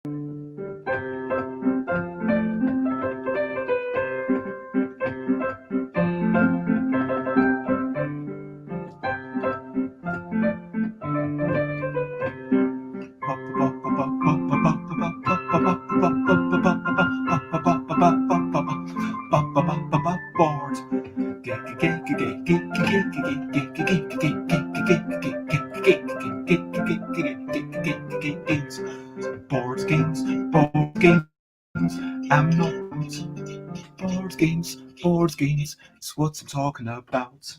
Board games, I'm not board games, it's what I'm talking about.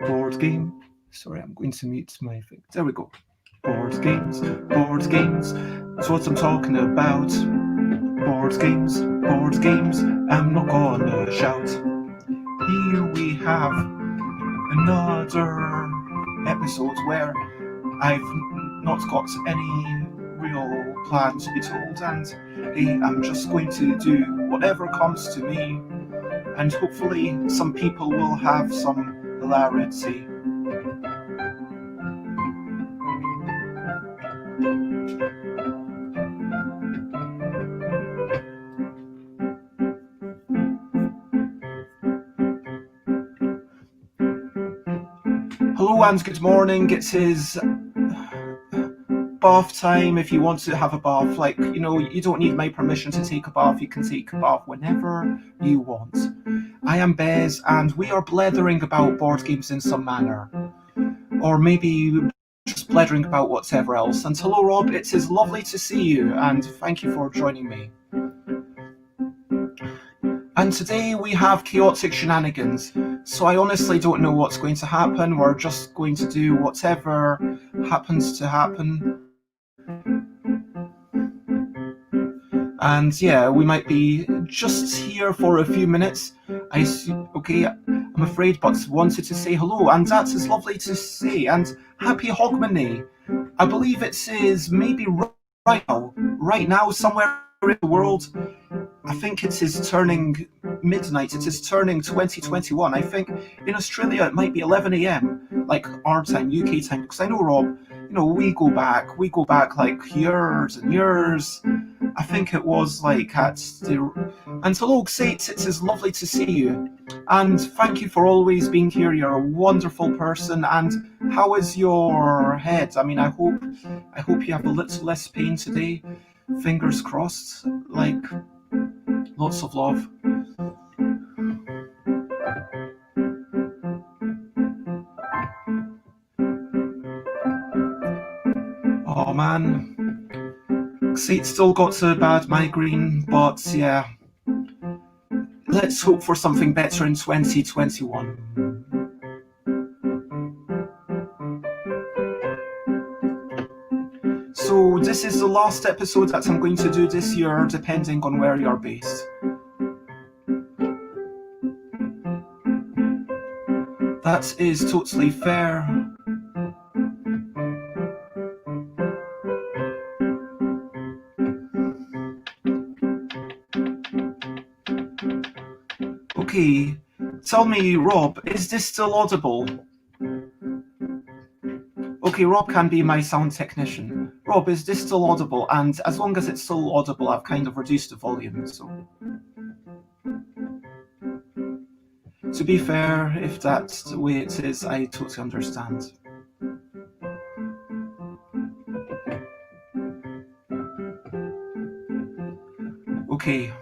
Board game. Sorry, I'm going to mute my thing. There we go. Board games, it's what I'm talking about. Board games, I'm not gonna shout. Here we have another episode where I've not got any real plan to be told, and I'm just going to do whatever comes to me, and hopefully some people will have some hilarity. Hello and good morning. It's his bath time. If you want to have a bath, you don't need my permission to take a bath. You can take a bath whenever you want. I am Bez, and we are blethering about board games in some manner, or maybe just blethering about whatever else. And hello, Rob. It is lovely to see you, and thank you for joining me. And today we have chaotic shenanigans, so I honestly don't know what's going to happen. We're just going to do whatever happens to happen. And yeah, we might be just here for a few minutes. Okay, I'm afraid, but wanted to say hello, and that is lovely to say, and happy Hogmanay. I believe it is maybe right now, somewhere in the world. I think it is turning midnight. It is turning 2021. I think in Australia it might be 11 a.m. like our time, UK time. Because I know, Rob, we go back like years and years. I think it was like at the. And hello, Xate, it is lovely to see you. And thank you for always being here. You're a wonderful person. And how is your head? I mean, I hope you have a little less pain today. Fingers crossed. Like. Lots of love. Oh man. Xate's still got a bad migraine, but yeah. Let's hope for something better in 2021. So this is the last episode that I'm going to do this year, depending on where you're based. That is totally fair. Okay, tell me, Rob, is this still audible? Okay, Rob can be my sound technician. Rob, is this still audible? And as long as it's still audible, I've kind of reduced the volume, so. To be fair, if that's the way it is, I totally understand. Okay.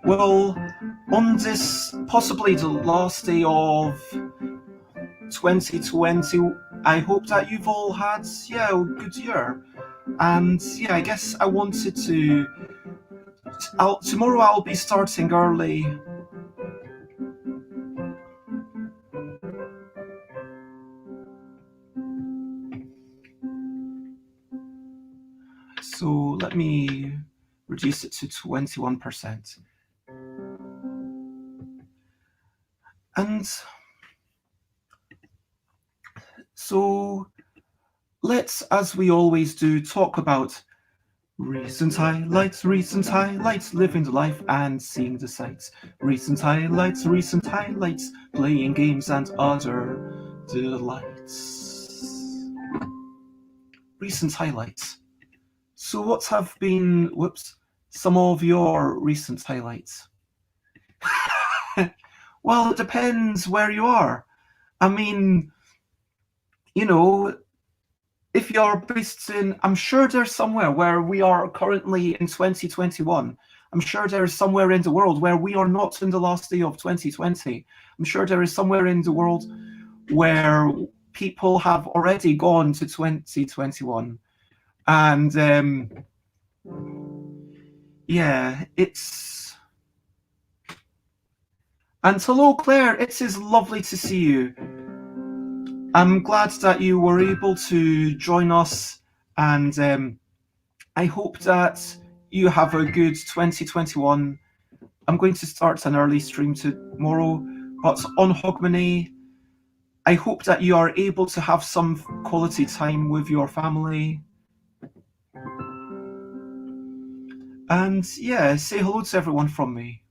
Well, on this possibly the last day of 2020, I hope that you've all had a good year. And yeah, I guess I wanted to. Tomorrow I'll be starting early. So let me reduce it to 21%. And so let's, as we always do, talk about Recent highlights, living the life and seeing the sights. Recent highlights, playing games and other delights. Recent highlights. So what have been, some of your recent highlights? Well, it depends where you are. I mean, if you're based in, I'm sure there's somewhere where we are currently in 2021. I'm sure there is somewhere in the world where we are not in the last day of 2020. I'm sure there is somewhere in the world where people have already gone to 2021. And yeah, and hello, Claire, it is lovely to see you. I'm glad that you were able to join us, and I hope that you have a good 2021. I'm going to start an early stream tomorrow, but on Hogmanay, I hope that you are able to have some quality time with your family. And yeah, say hello to everyone from me.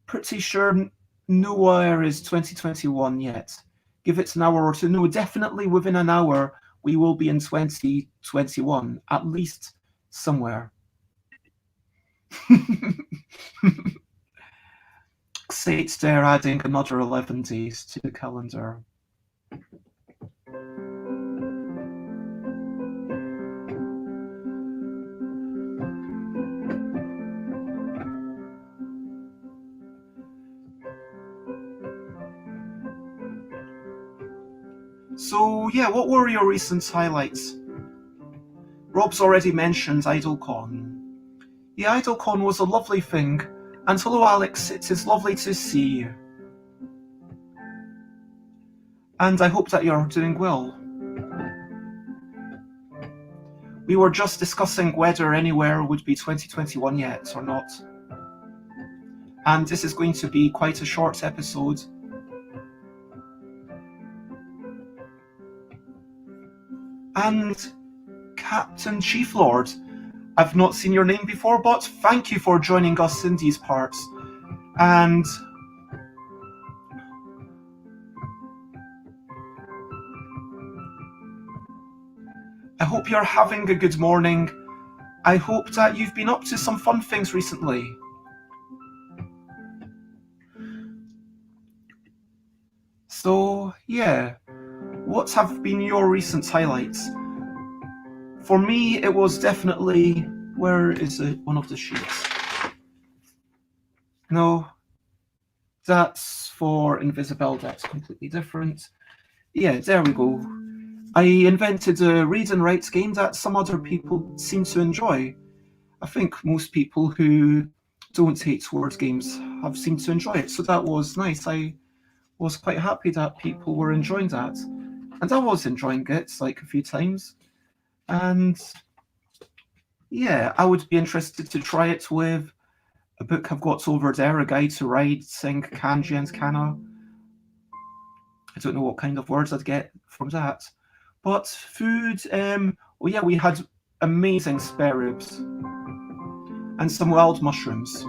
Pretty sure nowhere is 2021 yet. Give it an hour or two. No, definitely within an hour, we will be in 2021, at least somewhere. States they're adding another 11 days to the calendar. So yeah, what were your recent highlights? Rob's already mentioned IdleCon. Yeah, IdleCon was a lovely thing. And hello Alex, it is lovely to see you. And I hope that you're doing well. We were just discussing whether anywhere would be 2021 yet or not. And this is going to be quite a short episode. And Captain Chief Lord, I've not seen your name before, but thank you for joining us in these parts. And I hope you're having a good morning. I hope that you've been up to some fun things recently. So, yeah, what have been your recent highlights? For me, it was definitely... Where is it? One of the sheets. No, that's for Invisible, that's completely different. Yeah, there we go. I invented a read and write game that some other people seem to enjoy. I think most people who don't hate word games have seemed to enjoy it, so that was nice. I was quite happy that people were enjoying that. And I was enjoying it, like, a few times. And yeah, I would be interested to try it with a book I've got over there, A Guide to Writing Kanji and Kana. I don't know what kind of words I'd get from that. But food, oh yeah, we had amazing spare ribs and some wild mushrooms.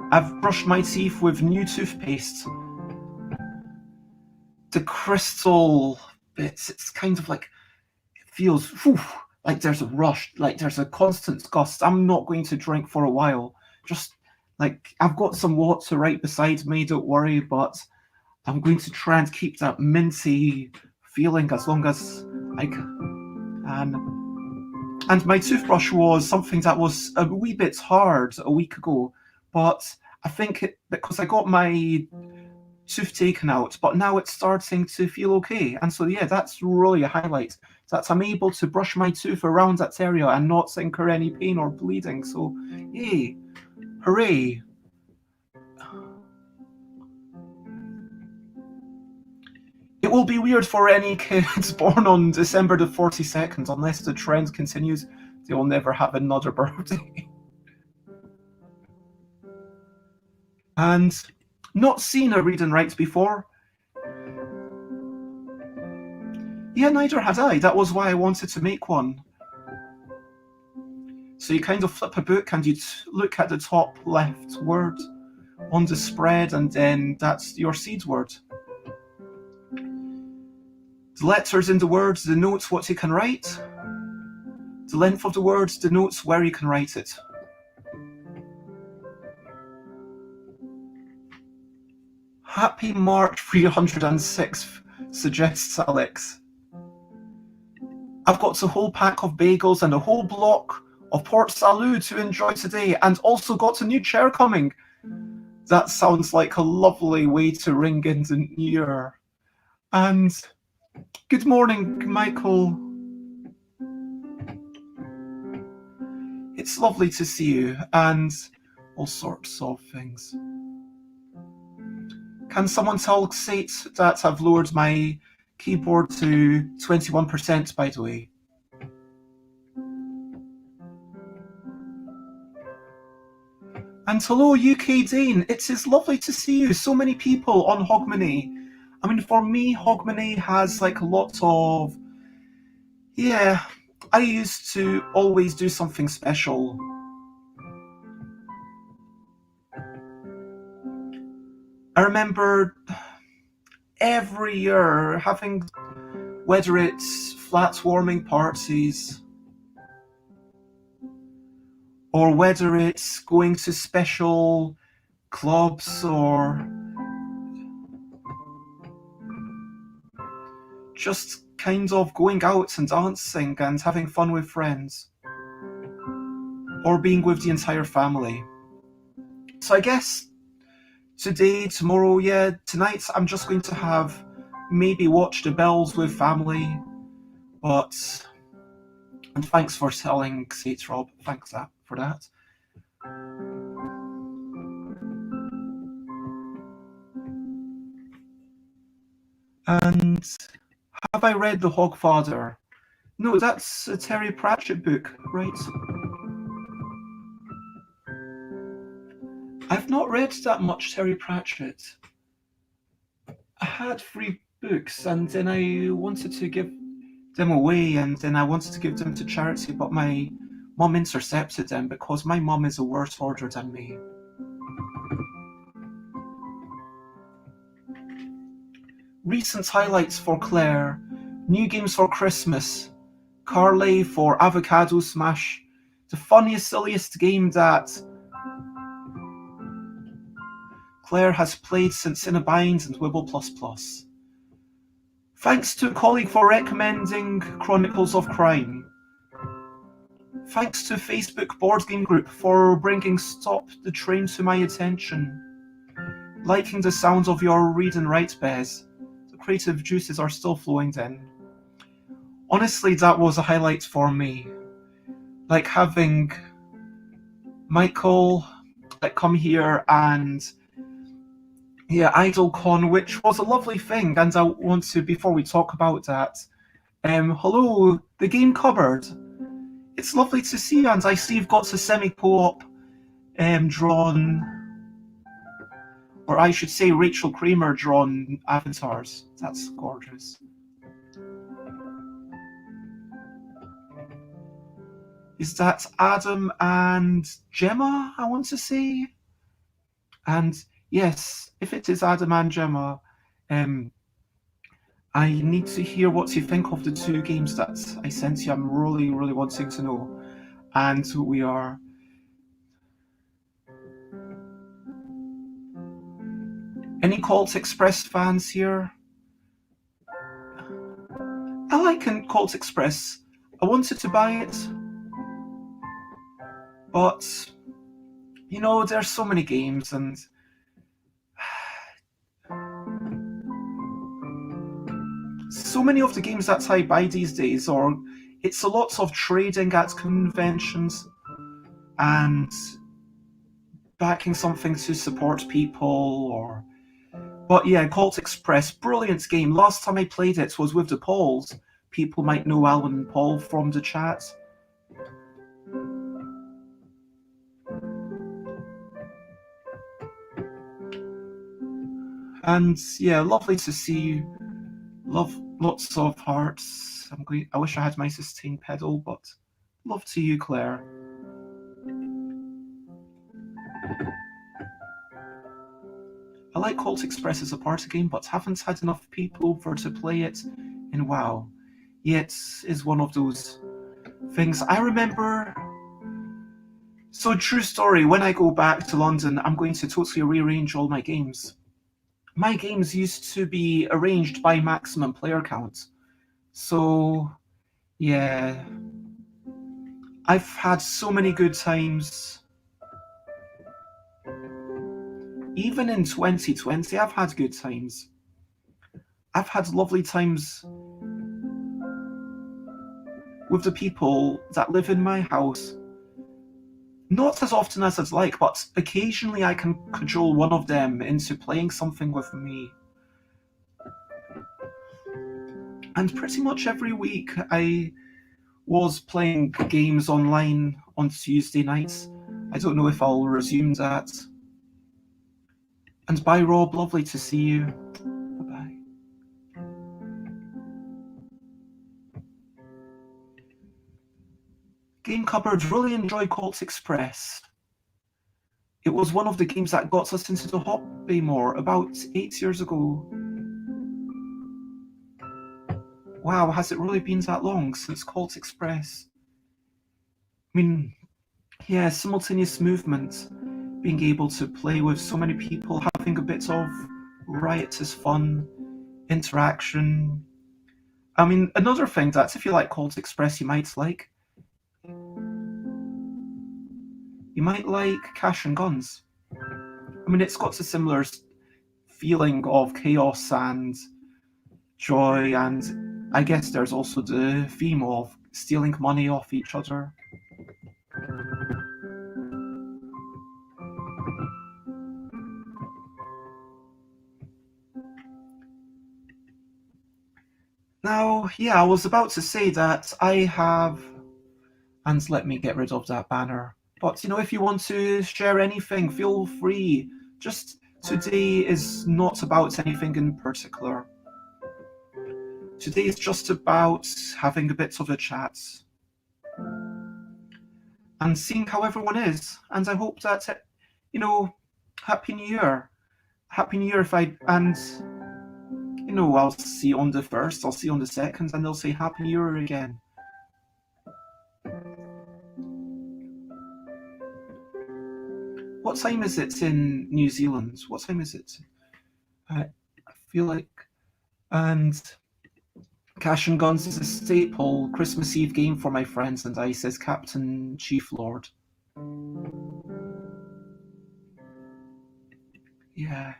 I've brushed my teeth with new toothpaste. The crystal bits, it's kind of like, it feels like there's a rush, like there's a constant gust. I'm not going to drink for a while. Just like, I've got some water right beside me, don't worry, but I'm going to try and keep that minty feeling as long as I can. And my toothbrush was something that was a wee bit hard a week ago, but I think because I got my tooth taken out, but now it's starting to feel okay. And so yeah, that's really a highlight, that I'm able to brush my tooth around that area and not incur any pain or bleeding. So yay, hooray. It will be weird for any kids born on December the 42nd, unless the trend continues. They will never have another birthday. And not seen a read and write before. Yeah, neither had I. That was why I wanted to make one. So you kind of flip a book and you look at the top left word on the spread, and then that's your seed word. The letters in the words denotes what you can write. The length of the word denotes where you can write it. Happy March 306, suggests Alex. I've got a whole pack of bagels and a whole block of Port Salut to enjoy today, and also got a new chair coming. That sounds like a lovely way to ring in the new year. And good morning, Michael. It's lovely to see you, and all sorts of things. Can someone tell Sate that I've lowered my keyboard to 21%, by the way? And hello, UK Dane. It is lovely to see you. So many people on Hogmanay. I mean, for me, Hogmanay has like a lot of... Yeah, I used to always do something special. I remember every year having, whether it's flat warming parties, or whether it's going to special clubs, or just kind of going out and dancing and having fun with friends, or being with the entire family. So I guess today, tomorrow, yeah, tonight I'm just going to have maybe watch the Bells with family, but... And thanks for telling Sate, Rob. Thanks for that. And have I read The Hogfather? No, that's a Terry Pratchett book, right? I've not read that much Terry Pratchett. I had 3 books, and then I wanted to give them away, and then I wanted to give them to charity, but my mum intercepted them because my mum is a worse hoarder than me. Recent highlights for Claire: new games for Christmas, Carly for Avocado Smash, the funniest, silliest game that Claire has played since In a Bind and Wibble++. Thanks to a colleague for recommending Chronicles of Crime. Thanks to Facebook Board Game Group for bringing Stop the Train to my attention. Liking the sound of your read and write, Bez. The creative juices are still flowing then. Honestly, that was a highlight for me. Like having Michael come here and... Yeah, IdleCon, which was a lovely thing, and I want to, before we talk about that, hello, the game cupboard. It's lovely to see you, and I see you've got a semi-co-op drawn, or I should say Rachel Kramer drawn avatars. That's gorgeous. Is that Adam and Gemma, I want to say? And yes, if it is Adam and Gemma, I need to hear what you think of the 2 games that I sent you. I'm really, really wanting to know. And we are... Any Cult Express fans here? I like Cult Express. I wanted to buy it, but, you know, there's so many games, and so many of the games that I buy these days, or it's a lot of trading at conventions and backing something to support people, or... But yeah, Cult Express, brilliant game. Last time I played it was with the Pauls. People might know Alan and Paul from the chat. And yeah, lovely to see you. Lots of hearts. I wish I had my sustain pedal, but love to you, Claire. I like Colt Express as a party game, but haven't had enough people over to play it in WoW. Yet is one of those things I remember. So true story, when I go back to London, I'm going to totally rearrange all my games. My games used to be arranged by maximum player count. So, yeah. I've had so many good times. Even in 2020, I've had good times. I've had lovely times with the people that live in my house. Not as often as I'd like, but occasionally I can cajole one of them into playing something with me. And pretty much every week I was playing games online on Tuesday nights. I don't know if I'll resume that. And bye, Rob. Lovely to see you. Bye-bye. Game Cupboard, really enjoy Colt Express. It was one of the games that got us into the hobby more about 8 years ago. Wow, has it really been that long since Colt Express? I mean, yeah, simultaneous movement, being able to play with so many people, having a bit of riotous fun, interaction. I mean, another thing that if you like Colt Express, you might like Cash and Guns. I mean, it's got a similar feeling of chaos and joy, and I guess there's also the theme of stealing money off each other. Now, yeah, I was about to say that I have, and let me get rid of that banner. But, if you want to share anything, feel free. Just today is not about anything in particular. Today is just about having a bit of a chat and seeing how everyone is. And I hope that, Happy New Year. Happy New Year I'll see you on the 1st, I'll see you on the 2nd, and they'll say Happy New Year again. What time is it in New Zealand? What time is it? I feel like... And Cash and Guns is a staple Christmas Eve game for my friends and I, says Captain Chief Lord. Yeah,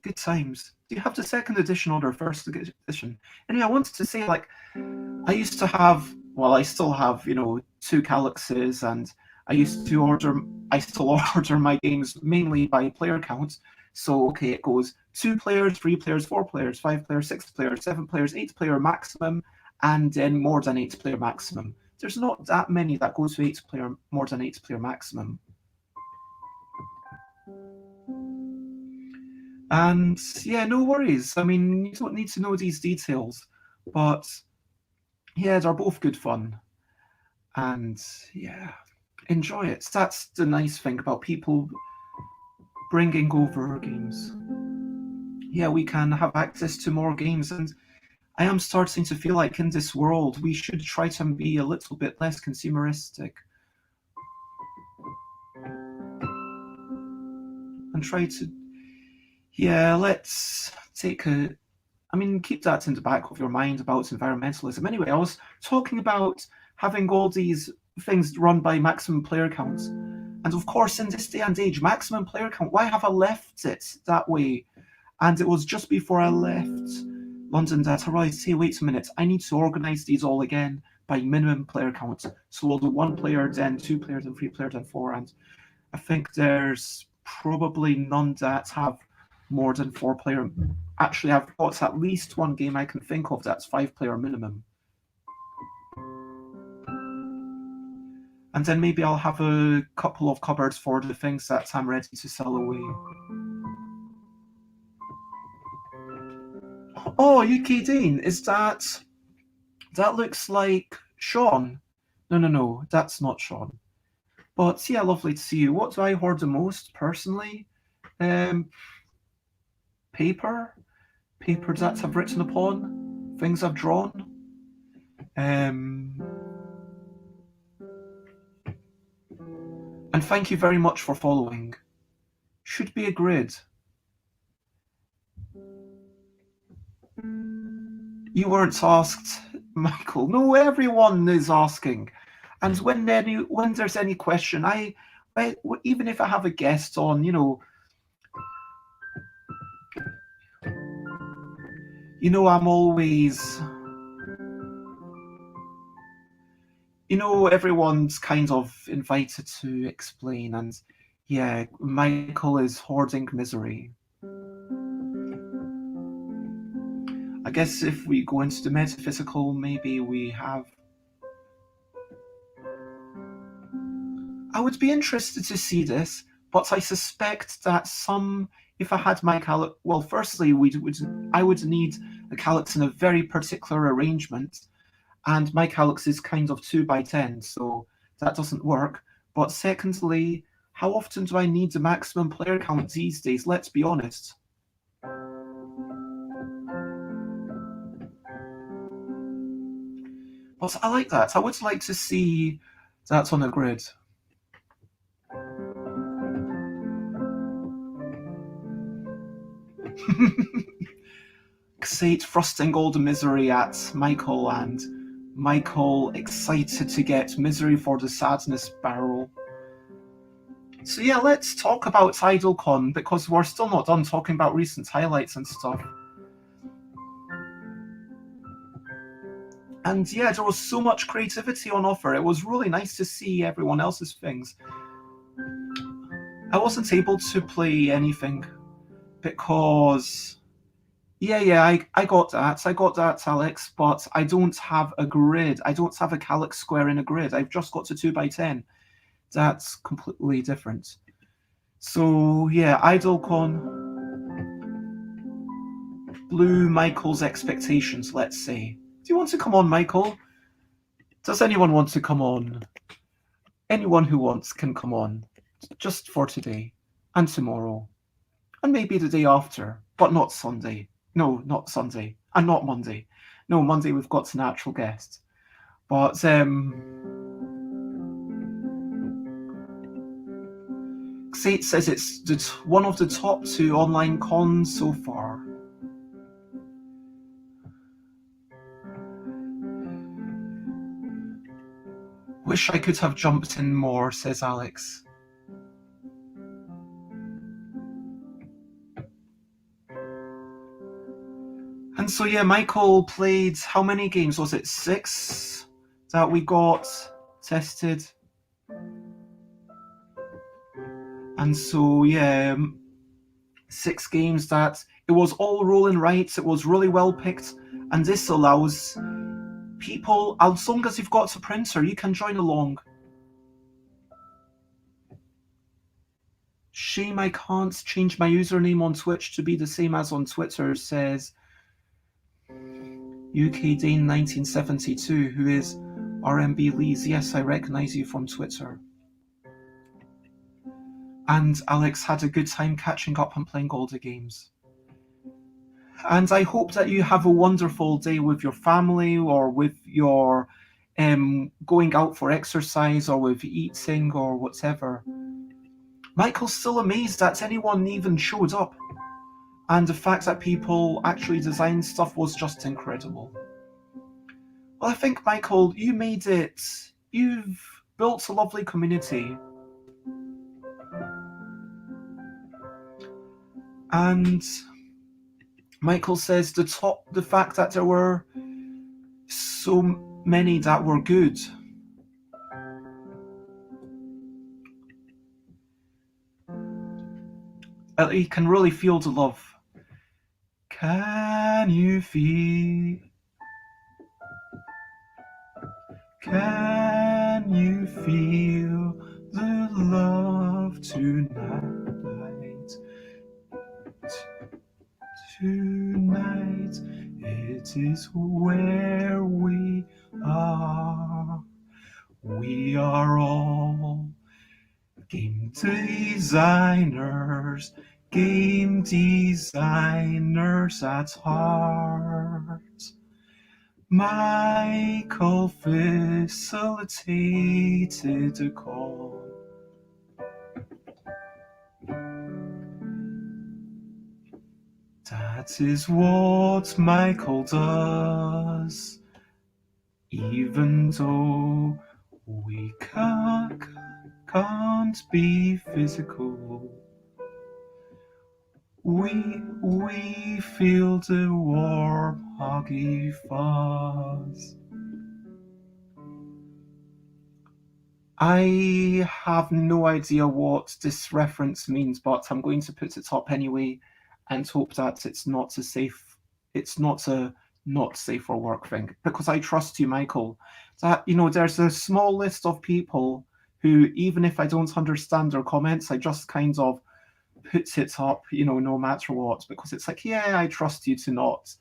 good times. Do you have the 2nd edition or the 1st edition? Anyway, I wanted to say, I used to have, I still have, 2 Calyxes, and I still order my games mainly by player count. So, okay, it goes 2 players, 3 players, 4 players, 5 players, 6 players, 7 players, 8 player maximum, and then more than 8 player maximum. There's not that many that go to more than 8 player maximum. And yeah, no worries. I mean, you don't need to know these details, but yeah, they're both good fun. And yeah, enjoy it. That's the nice thing about people bringing over games. Yeah, we can have access to more games, and I am starting to feel like in this world we should try to be a little bit less consumeristic and try to, let's keep that in the back of your mind about environmentalism. Anyway, I was talking about having all these things run by maximum player counts. And of course, in this day and age, maximum player count, why have I left it that way? And it was just before I left London that I realized, hey, wait a minute, I need to organize these all again by minimum player count. So we'll do 1 player, then 2 players, then 3 players, then 4. And I think there's probably none that have more than 4 player. Actually, I've got at least one game I can think of that's 5 player minimum. And then maybe I'll have a couple of cupboards for the things that I'm ready to sell away. Oh, UK Dane, is that... That looks like Sean. No, that's not Sean. But yeah, lovely to see you. What do I hoard the most, personally? Paper that I've written upon, things I've drawn. And thank you very much for following. Should be a grid. You weren't asked, Michael. No, everyone is asking. And when there's any question, I even if I have a guest on, I'm always, everyone's kind of invited to explain. And yeah, Michael is hoarding misery. I guess if we go into the metaphysical, maybe we have... I would be interested to see this, but I suspect that if I had my calyx... Well, firstly, I would need a calyx in a very particular arrangement, and my calyx is kind of 2x10, so that doesn't work. But secondly, how often do I need the maximum player count these days? Let's be honest. But I like that. I would like to see that on a grid. Xate thrusting all the misery at Michael, and Michael excited to get misery for the sadness barrel. So yeah, let's talk about IdleCon, because we're still not done talking about recent highlights and stuff. And yeah, there was so much creativity on offer. It was really nice to see everyone else's things. I wasn't able to play anything because... Yeah, I got that, Alex, but I don't have a grid. I don't have a calyx square in a grid. I've just got to 2x10. That's completely different. So yeah, IdleCon blew Michael's expectations, let's say. Do you want to come on, Michael? Does anyone want to come on? Anyone who wants can come on. Just for today. And tomorrow. And maybe the day after. But not Sunday. No, not Sunday. And not Monday. No, Monday we've got an actual guest. But Xate says it's one of the top 2 online cons so far. Wish I could have jumped in more, says Alex. And so yeah, Michael played, how many games? Was it 6 that we got tested? And so yeah, 6 games that it was all rolling right, it was really well picked, and this allows people, as long as you've got a printer, you can join along. Shame I can't change my username on Twitch to be the same as on Twitter, says UK Dane 1972, who is RMB Lees. Yes, I recognise you from Twitter. And Alex had a good time catching up and playing all the games. And I hope that you have a wonderful day with your family, or with your going out for exercise, or with eating, or whatever. Michael's still amazed that anyone even showed up. And the fact that people actually designed stuff was just incredible. Well, I think, Michael, you made it. You've built a lovely community. And Michael says the fact that there were so many that were good. He can really feel the love. Can you feel? Can you feel the love tonight? Tonight, It is where we are. We are all game designers at heart. Michael facilitated a call. That is what Michael does. Even though we can't be physical, we feel the warm, huggy fuzz. I have no idea what this reference means, but I'm going to put it up anyway and hope that it's not a not safe for work thing, because I trust you, Michael. That, there's a small list of people who, even if I don't understand their comments, I just kind of put it up, no matter what, because it's like, yeah, I trust you to not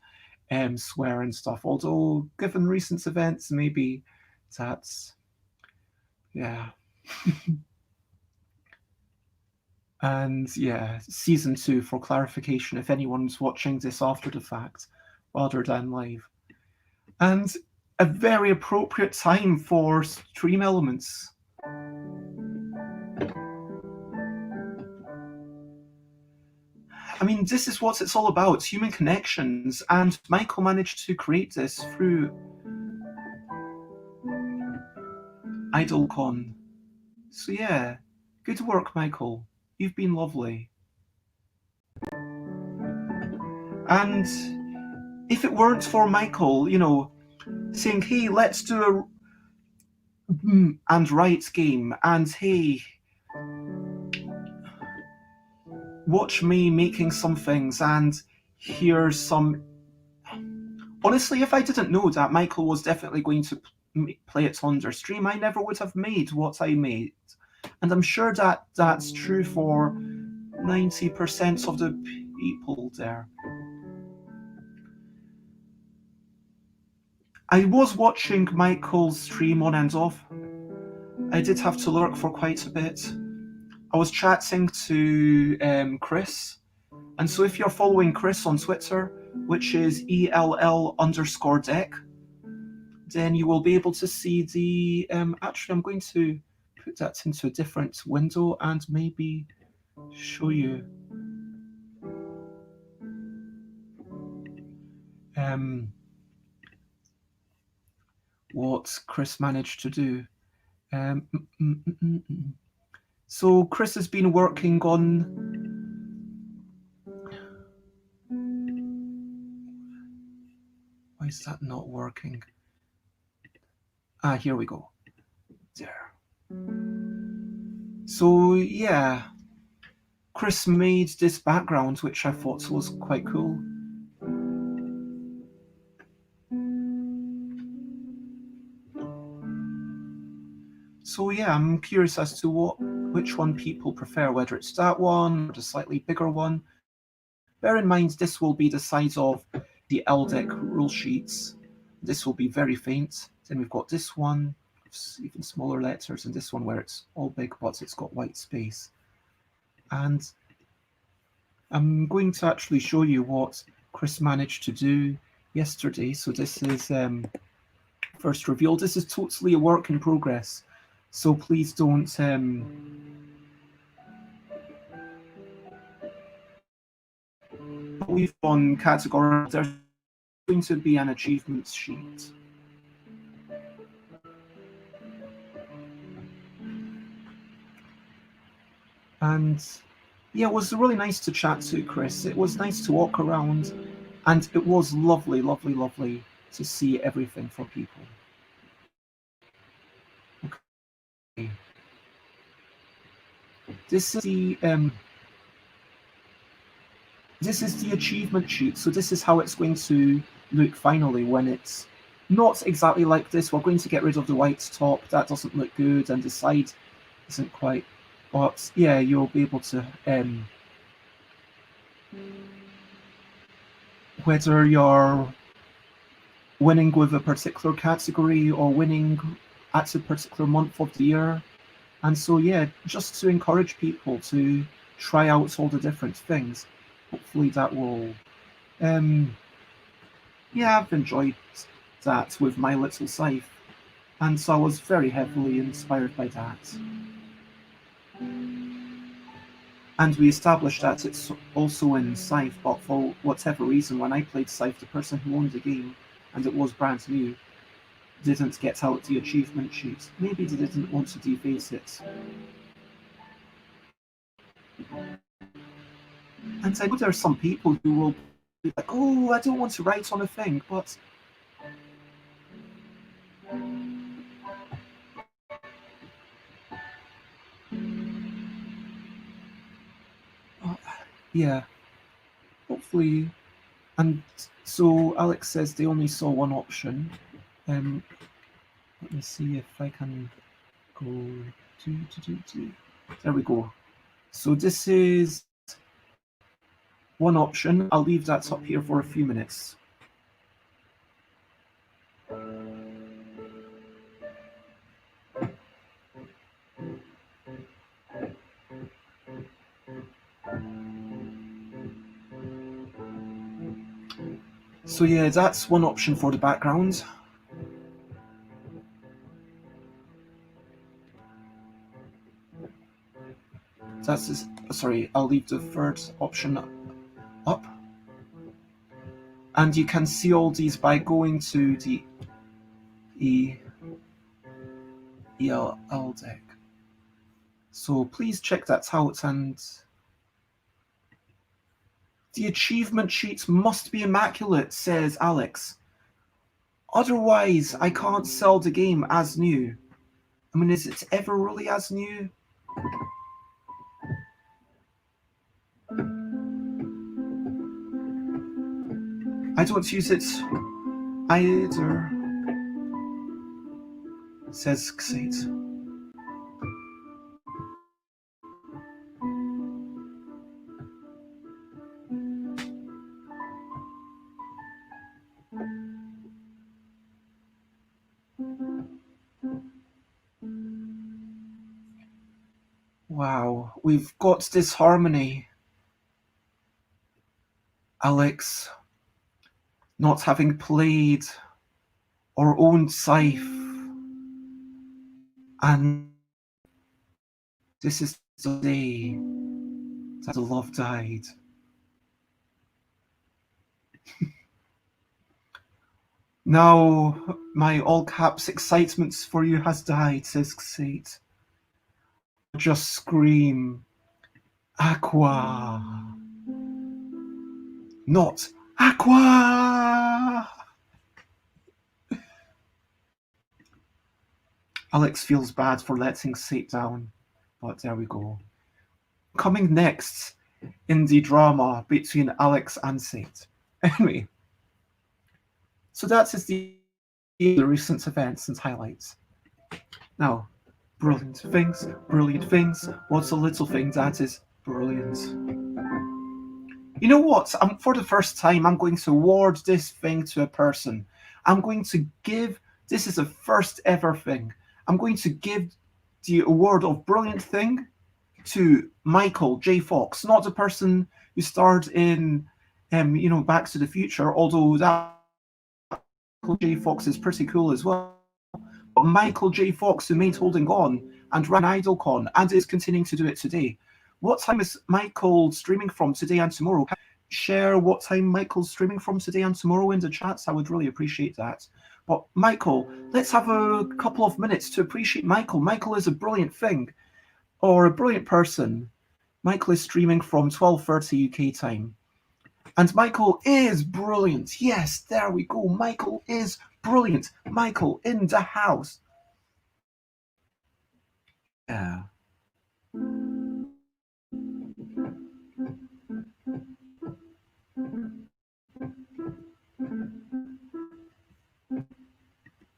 swear and stuff. Although, given recent events, maybe that's, yeah. And yeah, season 2, for clarification, if anyone's watching this after the fact rather than live. And a very appropriate time for stream elements. I mean, this is what it's all about, human connections, and Michael managed to create this through IdleCon. So yeah, good work, Michael. You've been lovely. And if it weren't for Michael, saying, hey, let's do a and write game, and hey, watch me making some things, and here's some. Honestly, if I didn't know that Michael was definitely going to play it on their stream, I never would have made what I made. And I'm sure that that's true for 90% of the people there. I was watching Michael's stream on and off. I did have to lurk for quite a bit. I was chatting to Chris. And so if you're following Chris on Twitter, which is ELL_deck, then you will be able to see the... actually, I'm going to put that into a different window and maybe show you. What Chris managed to do. So Chris has been working on... Why is that not working? Here we go. There. So yeah, Chris made this background, which I thought was quite cool. So yeah, I'm curious as to which one people prefer, whether it's that one or the slightly bigger one. Bear in mind, this will be the size of the LDEC rule sheets. This will be very faint. Then we've got this one, even smaller letters, and this one where it's all big, but it's got white space. And I'm going to actually show you what Chris managed to do yesterday. So this is first reveal. This is totally a work in progress. So please don't believe on category. There's going to be an achievements sheet. And yeah, it was really nice to chat to Chris. It was nice to walk around, and it was lovely, lovely, lovely to see everything for people. Okay. This is the achievement sheet. So this is how it's going to look finally when it's not exactly like this. We're going to get rid of the white top. That doesn't look good, and the side isn't quite. But yeah, you'll be able to whether you're winning with a particular category or winning at a particular month of the year. And so, yeah, just to encourage people to try out all the different things. Hopefully that will, yeah, I've enjoyed that with my little scythe. And so I was very heavily inspired by that. And we established that it's also in Scythe, but for whatever reason, when I played Scythe, the person who owned the game, and it was brand new, didn't get out the achievement sheet. Maybe they didn't want to deface it. And I know there are some people who will be like, oh, I don't want to write on a thing, but yeah, hopefully. And so Alex says they only saw one option. Let me see if I can go. There we go. So this is one option. I'll leave that up here for a few minutes. So yeah, that's one option for the background. That's sorry, I'll leave the third option up. And you can see all these by going to the ELL deck. So please check that out, and the achievement sheets must be immaculate, says Alex. Otherwise, I can't sell the game as new. I mean, is it ever really as new? I don't use it either, says Xate. Wow, we've got this harmony. Alex, not having played or owned Scythe, and this is the day that the love died. Now my all caps excitement for you has died, says Xate. Just scream, Aqua! Not Aqua! Alex feels bad for letting Xate down, but there we go. Coming next in the drama between Alex and Xate. Anyway, so that is the recent events and highlights. Now, brilliant things, what's a little thing that is brilliant? You know what? For the first time, I'm going to award this thing to a person. I'm going to give, this is a first ever thing. I'm going to give the award of brilliant thing to Michael J. Fox, not the person who starred in, Back to the Future, although that Michael J. Fox is pretty cool as well. But Michael J. Fox, who made Holding On and ran IdleCon and is continuing to do it today. What time is Michael streaming from today and tomorrow? Can you share what time Michael's streaming from today and tomorrow in the chats? I would really appreciate that. But Michael, let's have a couple of minutes to appreciate Michael. Michael is a brilliant thing, or a brilliant person. Michael is streaming from 12:30 UK time. And Michael is brilliant. Yes, there we go. Michael is brilliant. Michael in the house. Yeah.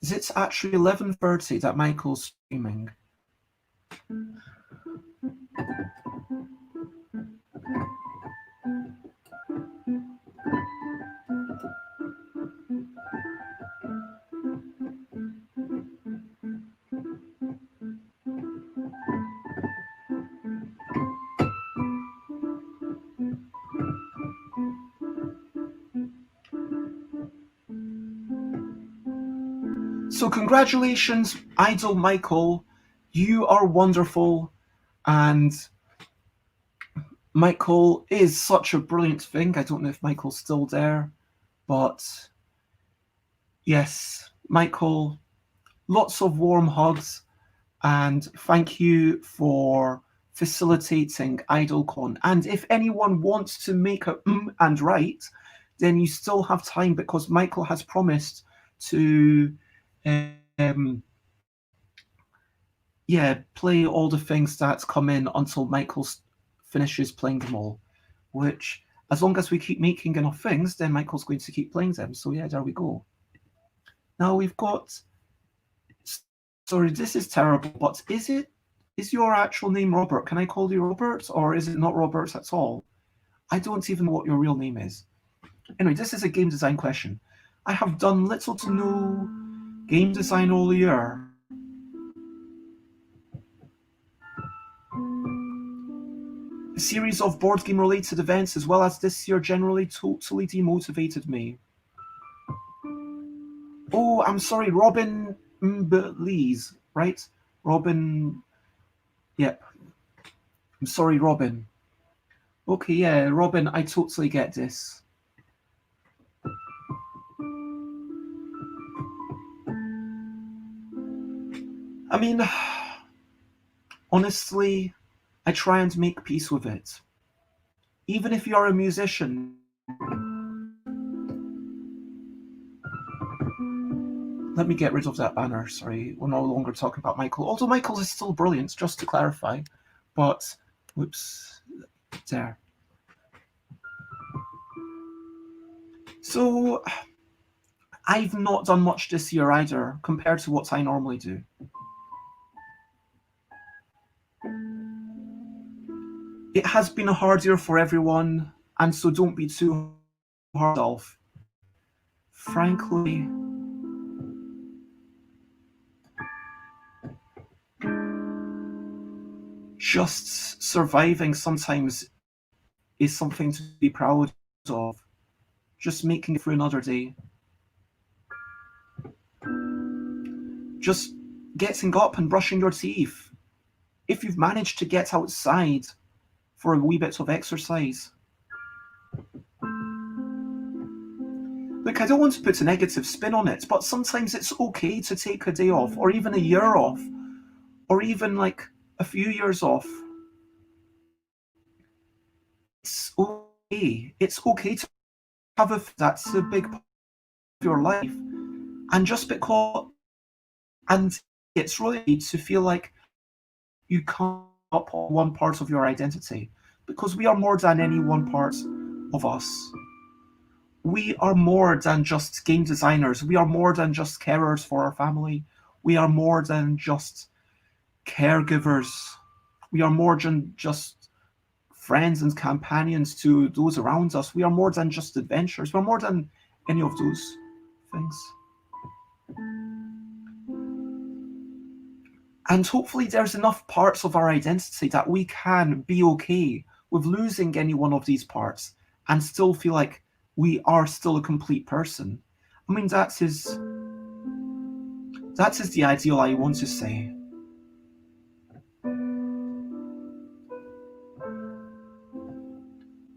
Is it actually 11:30 that Michael's streaming? So congratulations, Idol Michael. You are wonderful, and Michael is such a brilliant thing. I don't know if Michael's still there, but yes, Michael, lots of warm hugs, and thank you for facilitating IdleCon. And if anyone wants to make a and right, then you still have time, because Michael has promised to play all the things that come in until Michael finishes playing them all, which, as long as we keep making enough things, then Michael's going to keep playing them. So yeah, there we go. Now we've got, sorry, this is terrible, but is your actual name Robert? Can I call you Robert, or is it not Robert at all? I don't even know what your real name is. Anyway, this is a game design question. I have done little to no game design all year. A series of board game related events, as well as this year, generally totally demotivated me. Oh, I'm sorry, Robin Lees, right? Robin, yep. I'm sorry, Robin. Okay, yeah, Robin, I totally get this. I mean, honestly, I try and make peace with it. Even if you're a musician, let me get rid of that banner, sorry. We're no longer talking about Michael. Although Michael is still brilliant, just to clarify. But, whoops, there. So, I've not done much this year either, compared to what I normally do. It has been a hard year for everyone, and so don't be too hard on yourself. Frankly, just surviving sometimes is something to be proud of. Just making it through another day. Just getting up and brushing your teeth. If you've managed to get outside for a wee bit of exercise. Look, I don't want to put a negative spin on it, but sometimes it's okay to take a day off, or even a year off, or even like a few years off. It's okay. It's okay to have that's a big part of your life. And just because, and it's really to feel like you can't up on one part of your identity, because we are more than any one part of us. We are more than just game designers. We are more than just carers for our family. We are more than just caregivers. We are more than just friends and companions to those around us. We are more than just adventurers. We're more than any of those things. And hopefully there's enough parts of our identity that we can be okay with losing any one of these parts and still feel like we are still a complete person. I mean, that is the ideal I want to say.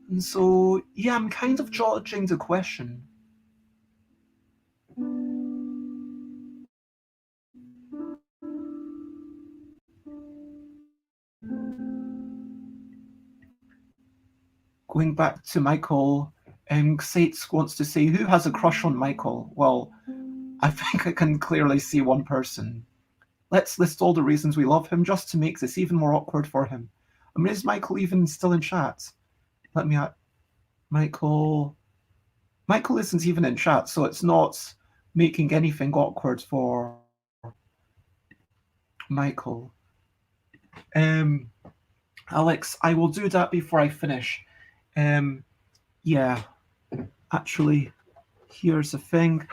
And so, yeah, I'm kind of dodging the question. Going back to Michael, Xates wants to say, who has a crush on Michael? Well, I think I can clearly see one person. Let's list all the reasons we love him just to make this even more awkward for him. I mean, is Michael even still in chat? Let me at Michael. Michael isn't even in chat, so it's not making anything awkward for Michael. Alex, I will do that before I finish. Yeah, actually, here's the thing.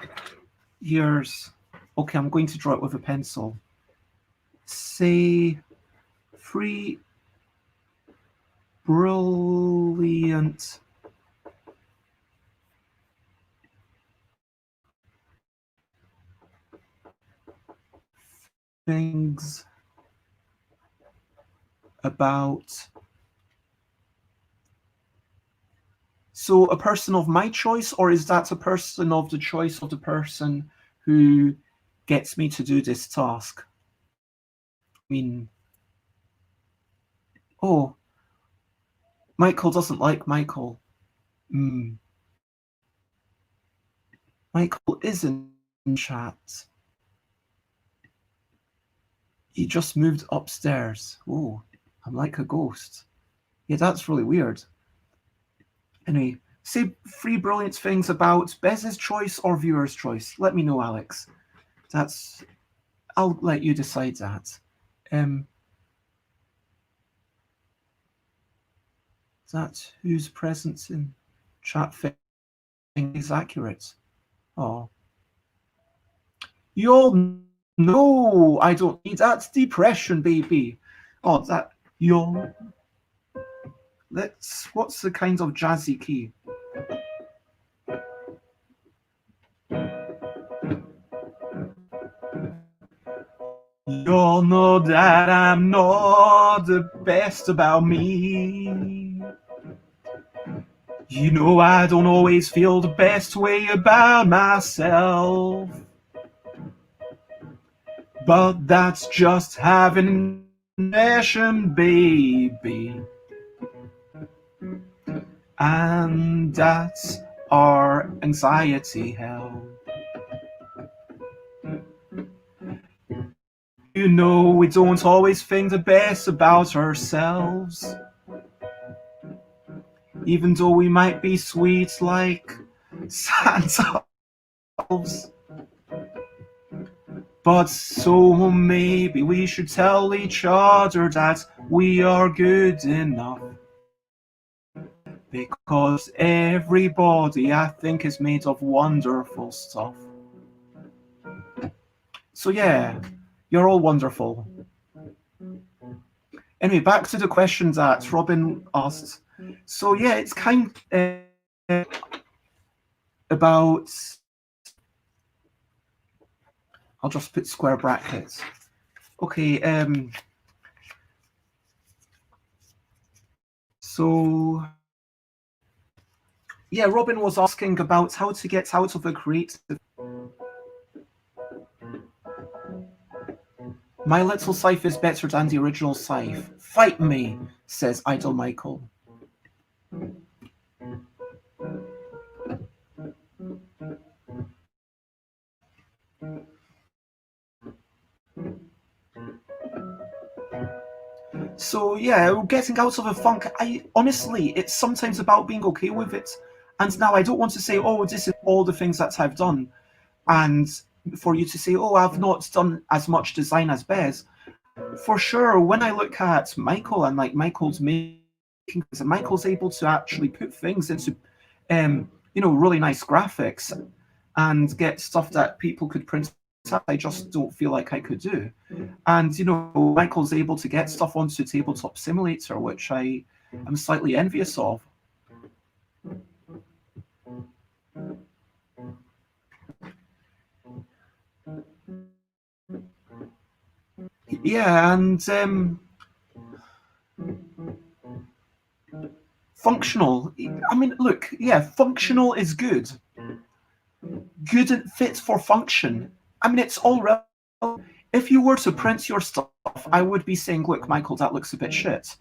Okay, I'm going to draw it with a pencil. Say 3 brilliant things about. So a person of my choice, or is that a person of the choice of the person who gets me to do this task? I mean, oh, Michael doesn't like Michael. Michael is in chat. He just moved upstairs. Oh, I'm like a ghost. Yeah, that's really weird. Anyway, say three brilliant things about Bez's choice or viewer's choice. Let me know, Alex. I'll let you decide that. That whose presence in chat thing is accurate. Oh. You all know I don't need that depression, baby. Oh, that you'll. What's the kind of jazzy key? You'll know that I'm not the best about me. You know I don't always feel the best way about myself. But that's just having an impression, baby. And that's our anxiety hell. You know we don't always think the best about ourselves. Even though we might be sweet like Santa. But so maybe we should tell each other that we are good enough. Because everybody, I think, is made of wonderful stuff. So yeah, you're all wonderful. Anyway, back to the question that Robin asked. So yeah, it's kind of about. I'll just put square brackets. Okay. So yeah, Robin was asking about how to get out of a creative. My little scythe is better than the original scythe. Fight me, says Idle Michael. So yeah, getting out of a funk, honestly, it's sometimes about being okay with it. And now I don't want to say, oh, this is all the things that I've done. And for you to say, oh, I've not done as much design as Bez. For sure, when I look at Michael and like Michael's making, Michael's able to actually put things into, really nice graphics and get stuff that people could print out. I just don't feel like I could do. And Michael's able to get stuff onto Tabletop Simulator, which I am slightly envious of. Yeah, and functional. I mean, look, yeah, functional is good. Good and fit for function. I mean, it's all relevant. If you were to print your stuff, I would be saying, look, Michael, that looks a bit shit.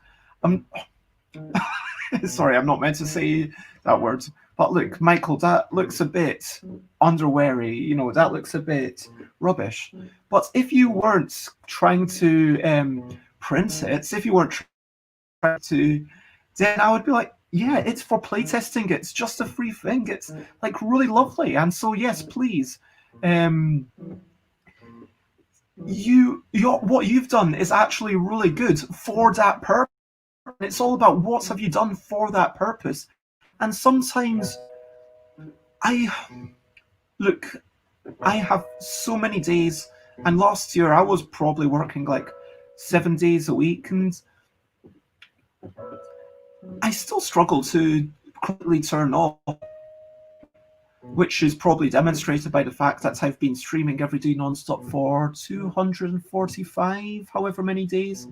Sorry, I'm not meant to say that word. But look, Michael, that looks a bit underweary. That looks a bit rubbish. But if you weren't trying to print it, if you weren't trying to, then I would be like, yeah, it's for playtesting. It's just a free thing. It's like really lovely. And so, yes, please. What you've done is actually really good for that purpose. It's all about what have you done for that purpose. And sometimes I have so many days, and last year I was probably working like 7 days a week, and I still struggle to quickly turn off. which is probably demonstrated by the fact that I've been streaming every day nonstop for 245, however many days.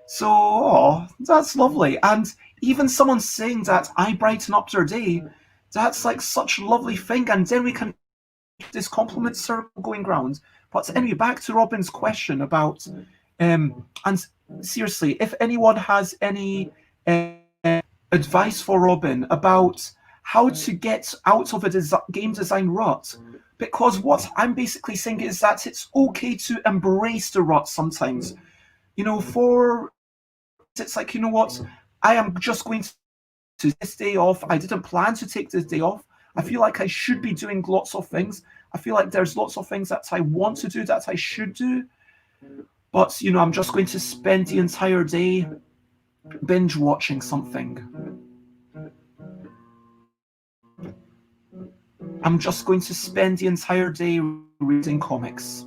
So, oh, that's lovely. And even someone saying that I brighten up their day, that's like such a lovely thing. And then we can keep this compliment circle going round. But anyway, back to Robin's question about, and seriously, if anyone has any advice for Robin about how to get out of a game design rut, because what I'm basically saying is that it's okay to embrace the rut sometimes. For it's like, you know what, I am just going to this day off. I didn't plan to take this day off. I feel like I should be doing lots of things. I feel like there's lots of things that I want to do, that I should do. But, I'm just going to spend the entire day binge watching something. I'm just going to spend the entire day reading comics.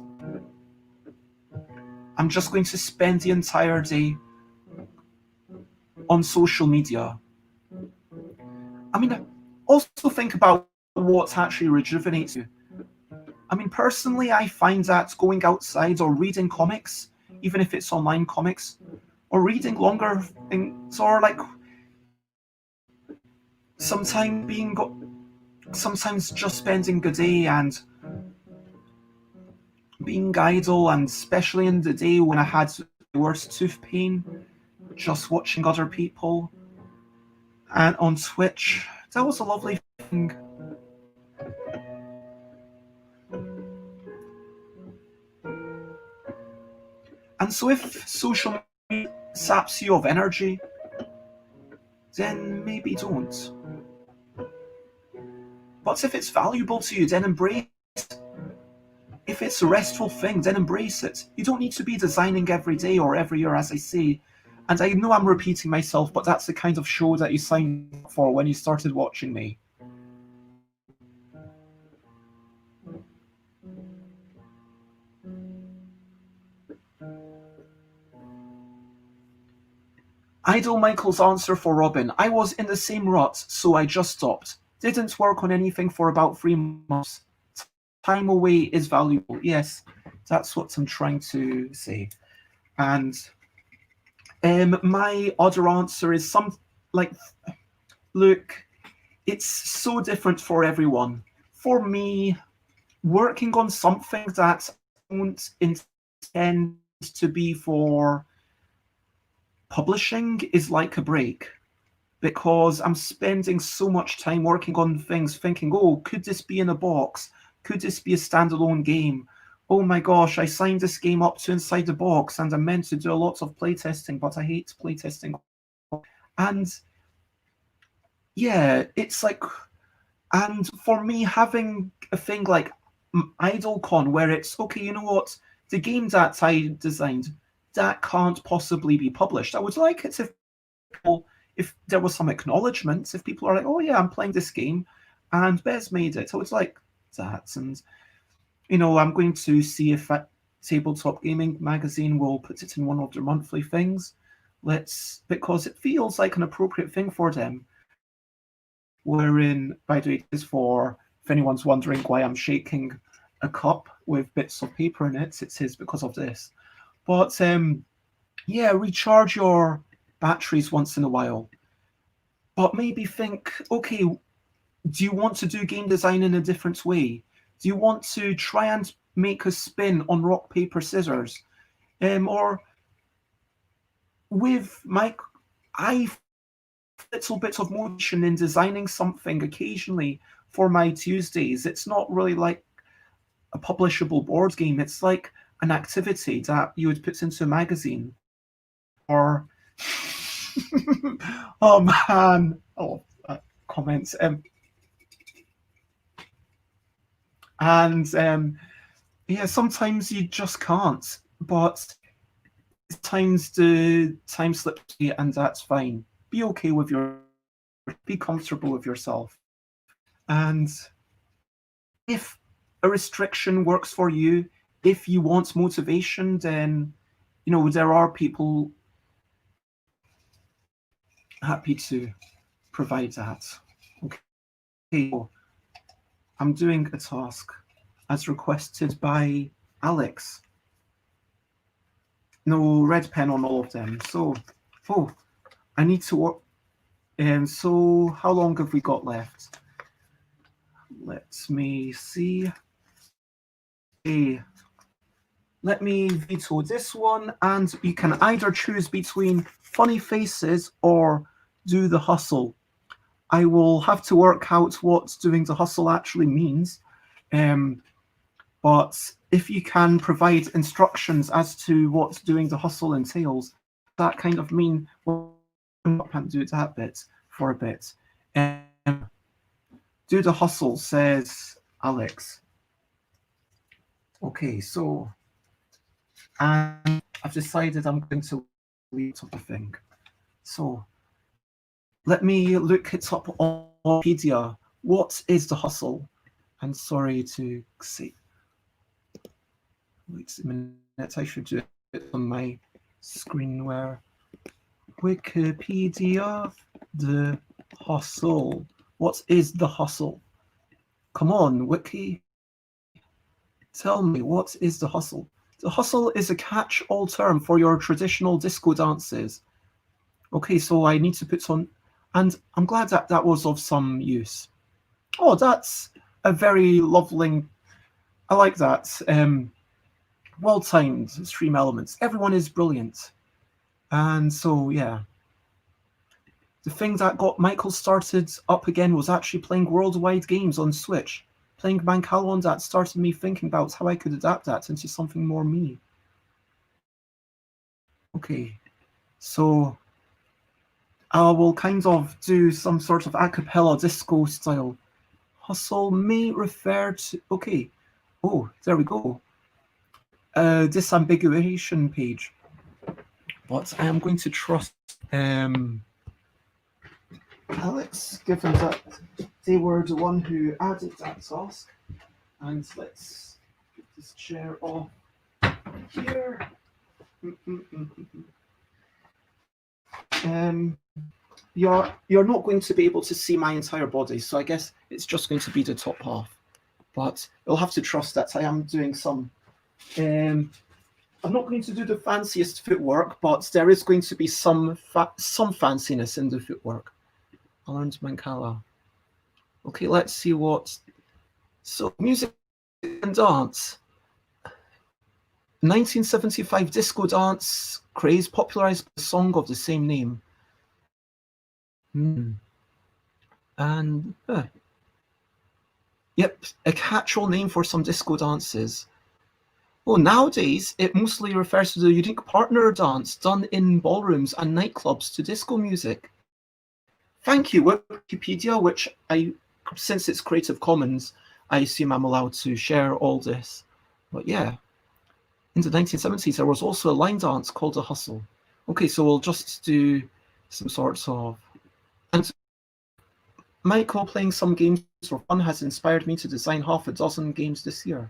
I'm just going to spend the entire day on social media. I mean, also think about what actually rejuvenates you. I mean, personally, I find that going outside or reading comics, even if it's online comics, or reading longer things, or like sometimes just spending a day and being idle, and especially in the day when I had the worst tooth pain, just watching other people and on Twitch, that was a lovely thing. And so if social media saps you of energy, then maybe don't. But if it's valuable to you, then embrace it. If it's a restful thing, then embrace it. You don't need to be designing every day or every year, as I say. And I know I'm repeating myself, but that's the kind of show that you signed up for when you started watching me. Idle Michael's answer for Robin. I was in the same rut, so I just stopped. Didn't work on anything for about 3 months. Time away is valuable. Yes, that's what I'm trying to say. And my other answer is look, it's so different for everyone. For me, working on something that I don't intend to be for publishing is like a break, because I'm spending so much time working on things thinking, oh, could this be in a box? Could this be a standalone game? Oh my gosh, I signed this game up to inside the box and I'm meant to do a lot of playtesting, but I hate playtesting. And yeah, it's like, and for me, having a thing like IdleCon where it's, okay, you know what, the game that I designed, that can't possibly be published. I would like it if there was some acknowledgement, if people are like, oh yeah, I'm playing this game and Bez made it. I would like that. And, I'm going to see if Tabletop Gaming Magazine will put it in one of their monthly things. Because it feels like an appropriate thing for them. Wherein, by the way, it is for, if anyone's wondering why I'm shaking a cup with bits of paper in it, it is because of this. But yeah, recharge your batteries once in a while. But maybe think, okay, do you want to do game design in a different way? Do you want to try and make a spin on rock, paper, scissors? Or with I little bit of motion in designing something occasionally for my Tuesdays. It's not really like a publishable board game. It's like an activity that you would put into a magazine. Or oh man, comments. And yeah, sometimes you just can't. But times the time slips you, and that's fine. Be okay with be comfortable with yourself. And if a restriction works for you, if you want motivation, then there are people happy to provide that. Okay. so I'm doing a task as requested by Alex. No red pen on all of them. So, I need to work. So how long have we got left? Let me see. Okay. Let me veto this one, and you can either choose between funny faces or do the hustle. I will have to work out what doing the hustle actually means. But if you can provide instructions as to what doing the hustle entails, that kind of mean well, I can't do that bit for a bit. Do the hustle, says Alex. Okay, so and I've decided I'm going to leave the thing. So let me look it up on Wikipedia. What is the hustle? I'm sorry to say. Wait a minute, I should do it on my screen where Wikipedia, the hustle. What is the hustle? Come on, Wiki. Tell me, what is the hustle? The hustle is a catch-all term for your traditional disco dances. Okay, so I need to put on, and I'm glad that that was of some use. Oh, that's a very lovely, I like that. Well-timed stream elements. Everyone is brilliant. And so, yeah. The thing that got Michael started up again was actually playing worldwide games on Switch. Playing Mancala, that started me thinking about how I could adapt that into something more me. Okay, so I will kind of do some sort of a cappella disco style. Hustle may refer to, okay, oh, there we go. Disambiguation page. But I am going to trust Alex, given that they were the one who added that task. And let's get this chair off here. You're not going to be able to see my entire body, so I guess it's just going to be the top half. But you'll have to trust that I am doing some. I'm not going to do the fanciest footwork, but there is going to be some fanciness in the footwork. I learned Mancala. Okay, let's see what. So music and dance. 1975 disco dance craze popularized a song of the same name. And yep, a catch-all name for some disco dances. Well, nowadays it mostly refers to the unique partner dance done in ballrooms and nightclubs to disco music. Thank you, Wikipedia, which since it's Creative Commons, I assume I'm allowed to share all this. But yeah, in the 1970s, there was also a line dance called a hustle. Okay, so we'll just do some sorts of... And Michael playing some games for fun has inspired me to design half a dozen games this year.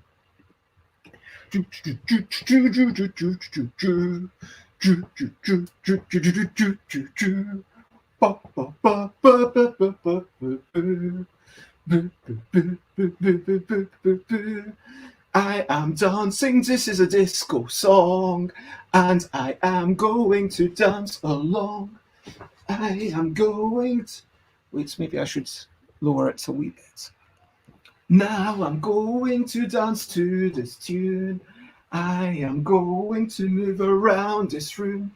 I am dancing, this is a disco song, and I am going to dance along. I am going to... Wait, maybe I should lower it a wee bit. Now I'm going to dance to this tune. I am going to move around this room.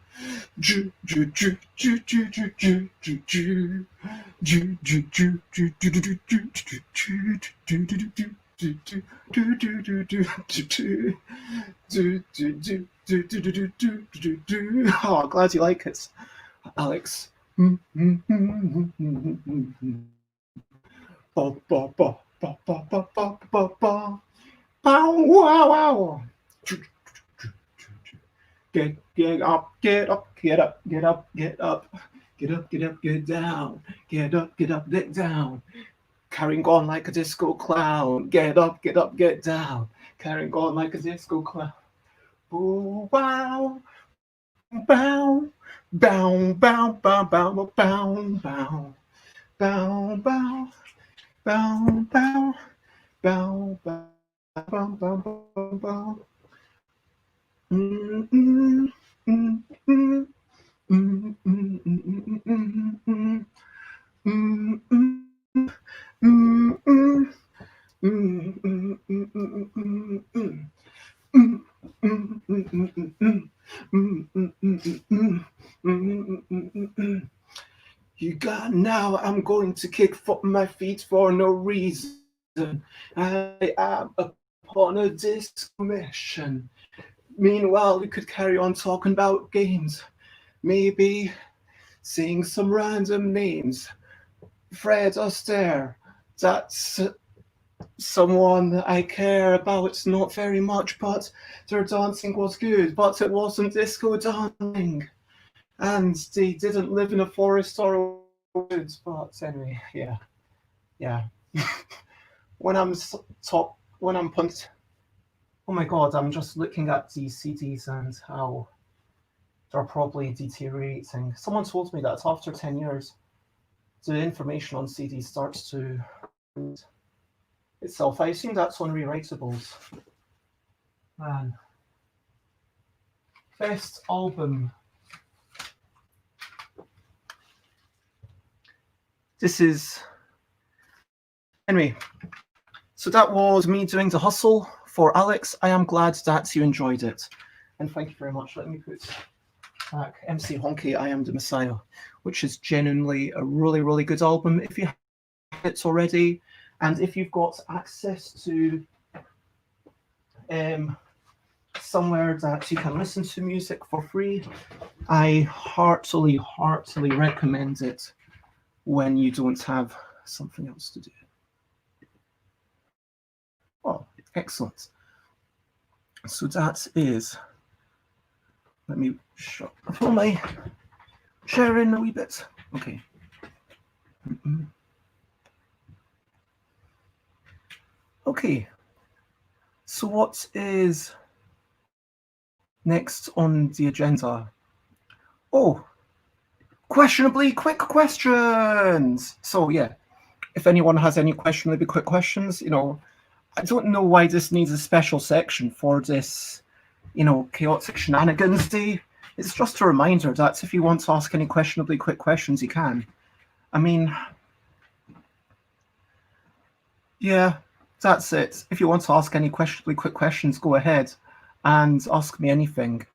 Oh, glad you like it, Alex. Wow. Get up, get up, get up, get up, get up, get up, get up, get down, get up, get up, get down. Carrying on like a disco clown. Get up, get down. Carrying on like a disco clown. Ooh, wow. Bow, bow, bow, bow, bow, bow, bow, bow, bow, bow, Mm, mm, mm, mm, mm, mm, mm, mm, mm, mm. You got now, I'm going to kick my feet for no reason. I am upon a dismission. Meanwhile, we could carry on talking about games. Maybe saying some random names. Fred Astaire. That's someone I care about not very much, but their dancing was good, but it wasn't disco dancing. And they didn't live in a forest or a woods, but anyway, yeah. when I'm when I'm punt, oh my god, I'm just looking at these CDs and how they're probably deteriorating. Someone told me that after 10 years, the information on CDs starts to itself. I assume that's on rewritables. Man. Best album. This is. Anyway, so that was me doing the hustle for Alex. I am glad that you enjoyed it. And thank you very much. Let me put back MC Honky, I Am the Messiah, which is genuinely a really, really good album. If you have it already, and if you've got access to somewhere that you can listen to music for free, I heartily recommend it when you don't have something else to do. Oh, excellent. So that is, let me shut up my sharing a wee bit. Okay. Okay. So what is next on the agenda? Oh, questionably quick questions. So yeah, if anyone has any questionably quick questions, I don't know why this needs a special section for this, chaotic shenanigans day. It's just a reminder that if you want to ask any questionably quick questions, you can. I mean, yeah, that's it. If you want to ask any questionably quick questions, go ahead and ask me anything.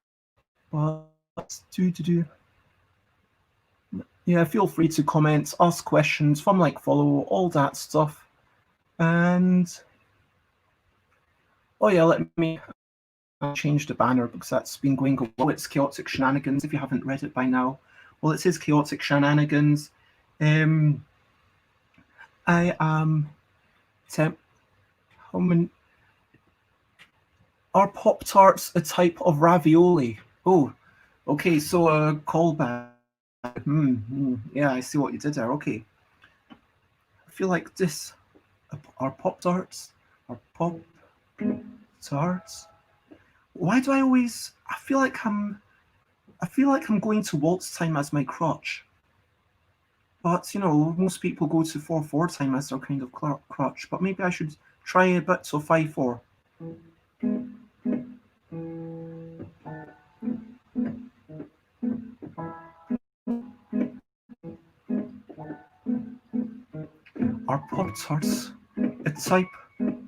But yeah, feel free to comment, ask questions, follow, all that stuff. And oh yeah, let me change the banner because that's been going well. It's Chaotic Shenanigans, if you haven't read it by now. Well, it says Chaotic Shenanigans. I am Are Pop-Tarts a type of ravioli? Oh, okay, so a callback. Yeah, I see what you did there. Okay. I feel like this are Pop-Tarts? Are Pop-Tarts? Why do I always I feel like I'm going to waltz time as my crutch. But most people go to 4/4 time as their kind of crutch. But maybe I should try a bit to 5/4. Are Pop-Tarts a type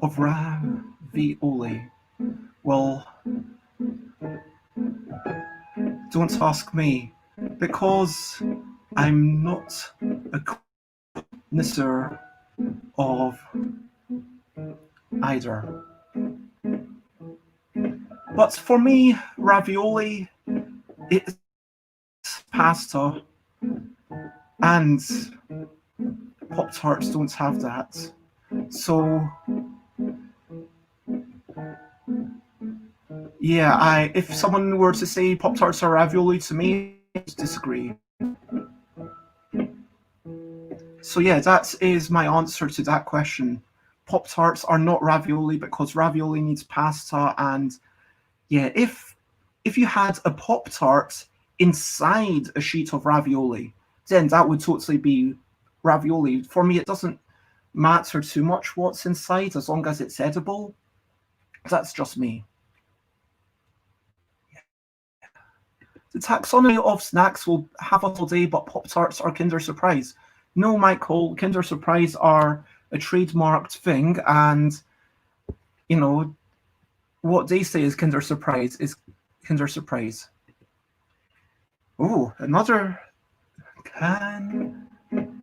of ravioli? Well, don't ask me, because I'm not a connoisseur of either. But for me, ravioli is pasta, and Pop-Tarts don't have that. So yeah, if someone were to say Pop-Tarts are ravioli to me, I disagree. So yeah, that is my answer to that question. Pop-Tarts are not ravioli because ravioli needs pasta, and yeah, if you had a Pop-Tart inside a sheet of ravioli, then that would totally be ravioli. For me, it doesn't matter too much what's inside as long as it's edible. That's just me. The taxonomy of snacks will have us all day, but Pop-Tarts are Kinder Surprise. No, Michael, Kinder Surprise are a trademarked thing, and you know what they say is Kinder Surprise is Kinder Surprise. Oh, another can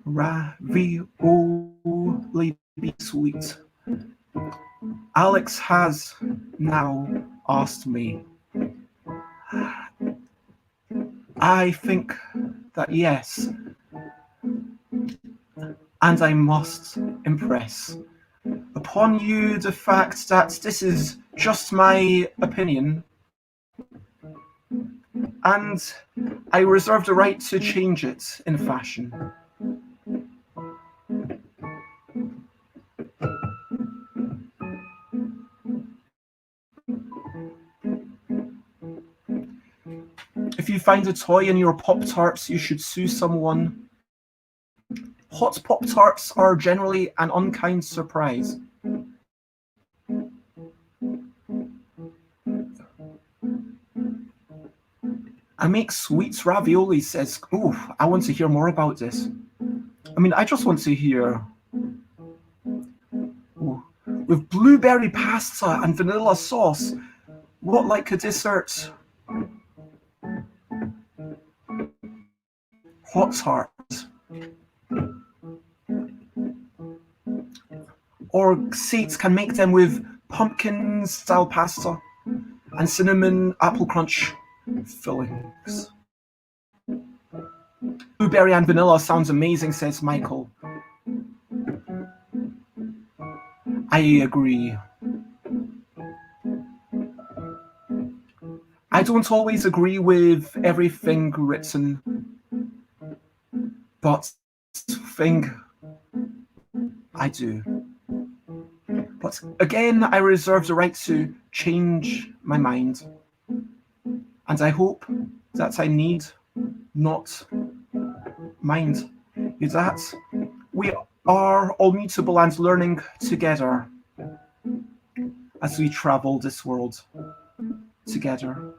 ravioli be sweet? Alex has now asked me. I think that yes, and I must impress upon you the fact that this is just my opinion, and I reserve the right to change it in fashion. If you find a toy in your Pop Tarts, you should sue someone. Hot Pop Tarts are generally an unkind surprise. I make sweet ravioli, says, "Ooh, I want to hear more about this." I mean, I just want to hear. Ooh, with blueberry pasta and vanilla sauce, what like a dessert? Hot Tart. Or Sates can make them with pumpkin style pasta and cinnamon apple crunch fillings. Blueberry and vanilla sounds amazing, says Michael. I agree. I don't always agree with everything written, but thing I do. But again, I reserve the right to change my mind. And I hope that I need not mind you that we are all mutable and learning together as we travel this world together.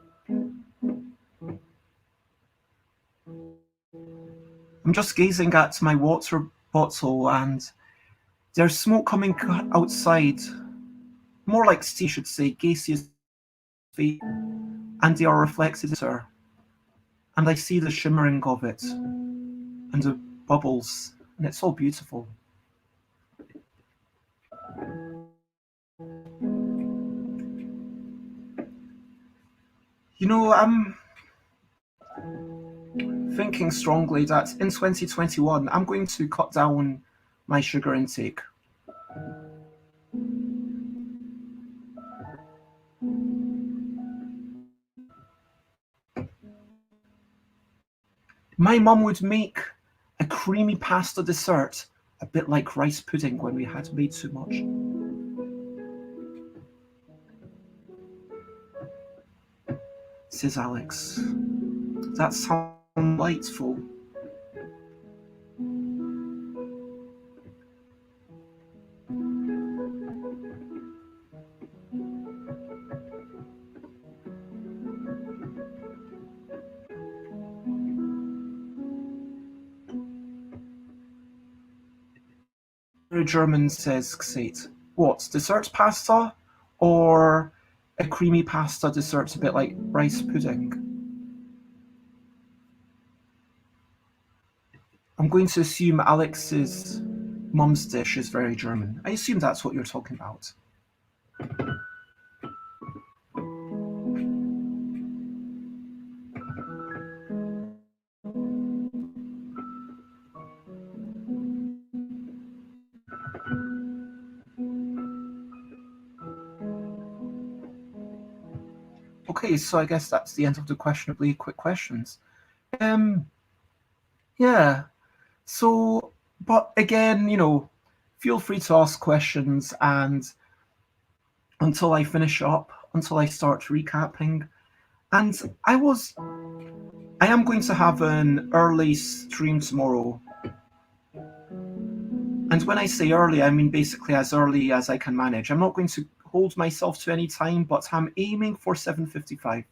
I'm just gazing at my water bottle and there's smoke coming outside. More like steam, should say, gaseous vapor, and they are reflected in her. And I see the shimmering of it and the bubbles, and it's all beautiful. You know, I'm thinking strongly that in 2021 I'm going to cut down my sugar intake. My mum would make a creamy pasta dessert, a bit like rice pudding when we had made too much. Says Alex. That sounds delightful. Very German, says Xate. What, dessert pasta? Or a creamy pasta dessert a bit like rice pudding? I'm going to assume Alex's mum's dish is very German. I assume that's what you're talking about. Okay, so I guess that's the end of the questionably quick questions. Um, yeah. So, but again, feel free to ask questions, and until I finish up, until I start recapping. And I am going to have an early stream tomorrow. And when I say early, I mean basically as early as I can manage. I'm not going to hold myself to any time, but I'm aiming for 7:55.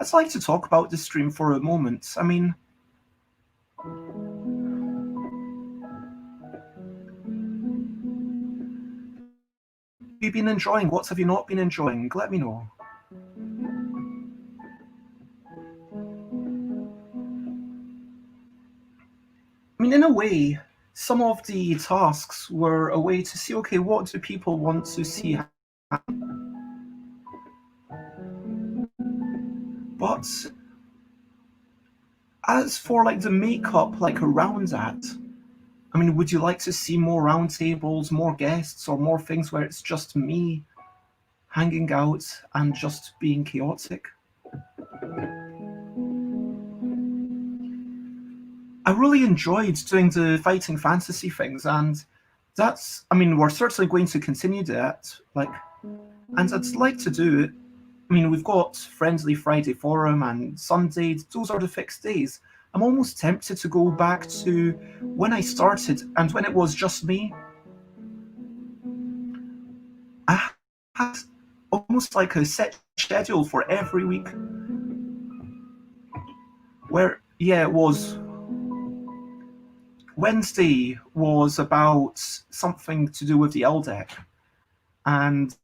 I'd like to talk about the stream for a moment. I mean, have you been enjoying? What have you not been enjoying? Let me know. I mean, in a way, some of the tasks were a way to see, okay, what do people want to see happen? But as for like the makeup, like around that, I mean, would you like to see more roundtables, more guests, or more things where it's just me hanging out and just being chaotic? I really enjoyed doing the fighting fantasy things, and that's, I mean, we're certainly going to continue that. Like, and I'd like to do it. I mean, we've got Friendly Friday Forum and Sunday, those are the fixed days. I'm almost tempted to go back to when I started and when it was just me. I had almost like a set schedule for every week. Where, yeah, it was Wednesday was about something to do with the L deck. And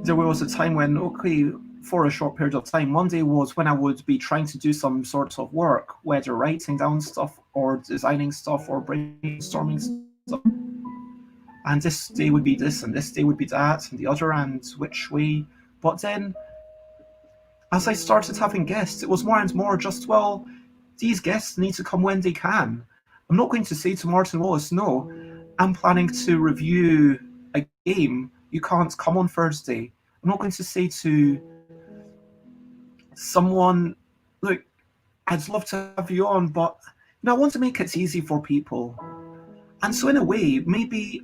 there was a time when, okay, for a short period of time, Monday was when I would be trying to do some sort of work, whether writing down stuff or designing stuff or brainstorming stuff. And this day would be this, and this day would be that, and the other, and which way. But then, as I started having guests, it was more and more just, well, these guests need to come when they can. I'm not going to say to Martin Wallace, no, I'm planning to review a game. You can't come on Thursday. I'm not going to say to someone, look, I'd love to have you on, but I want to make it easy for people. And so in a way, maybe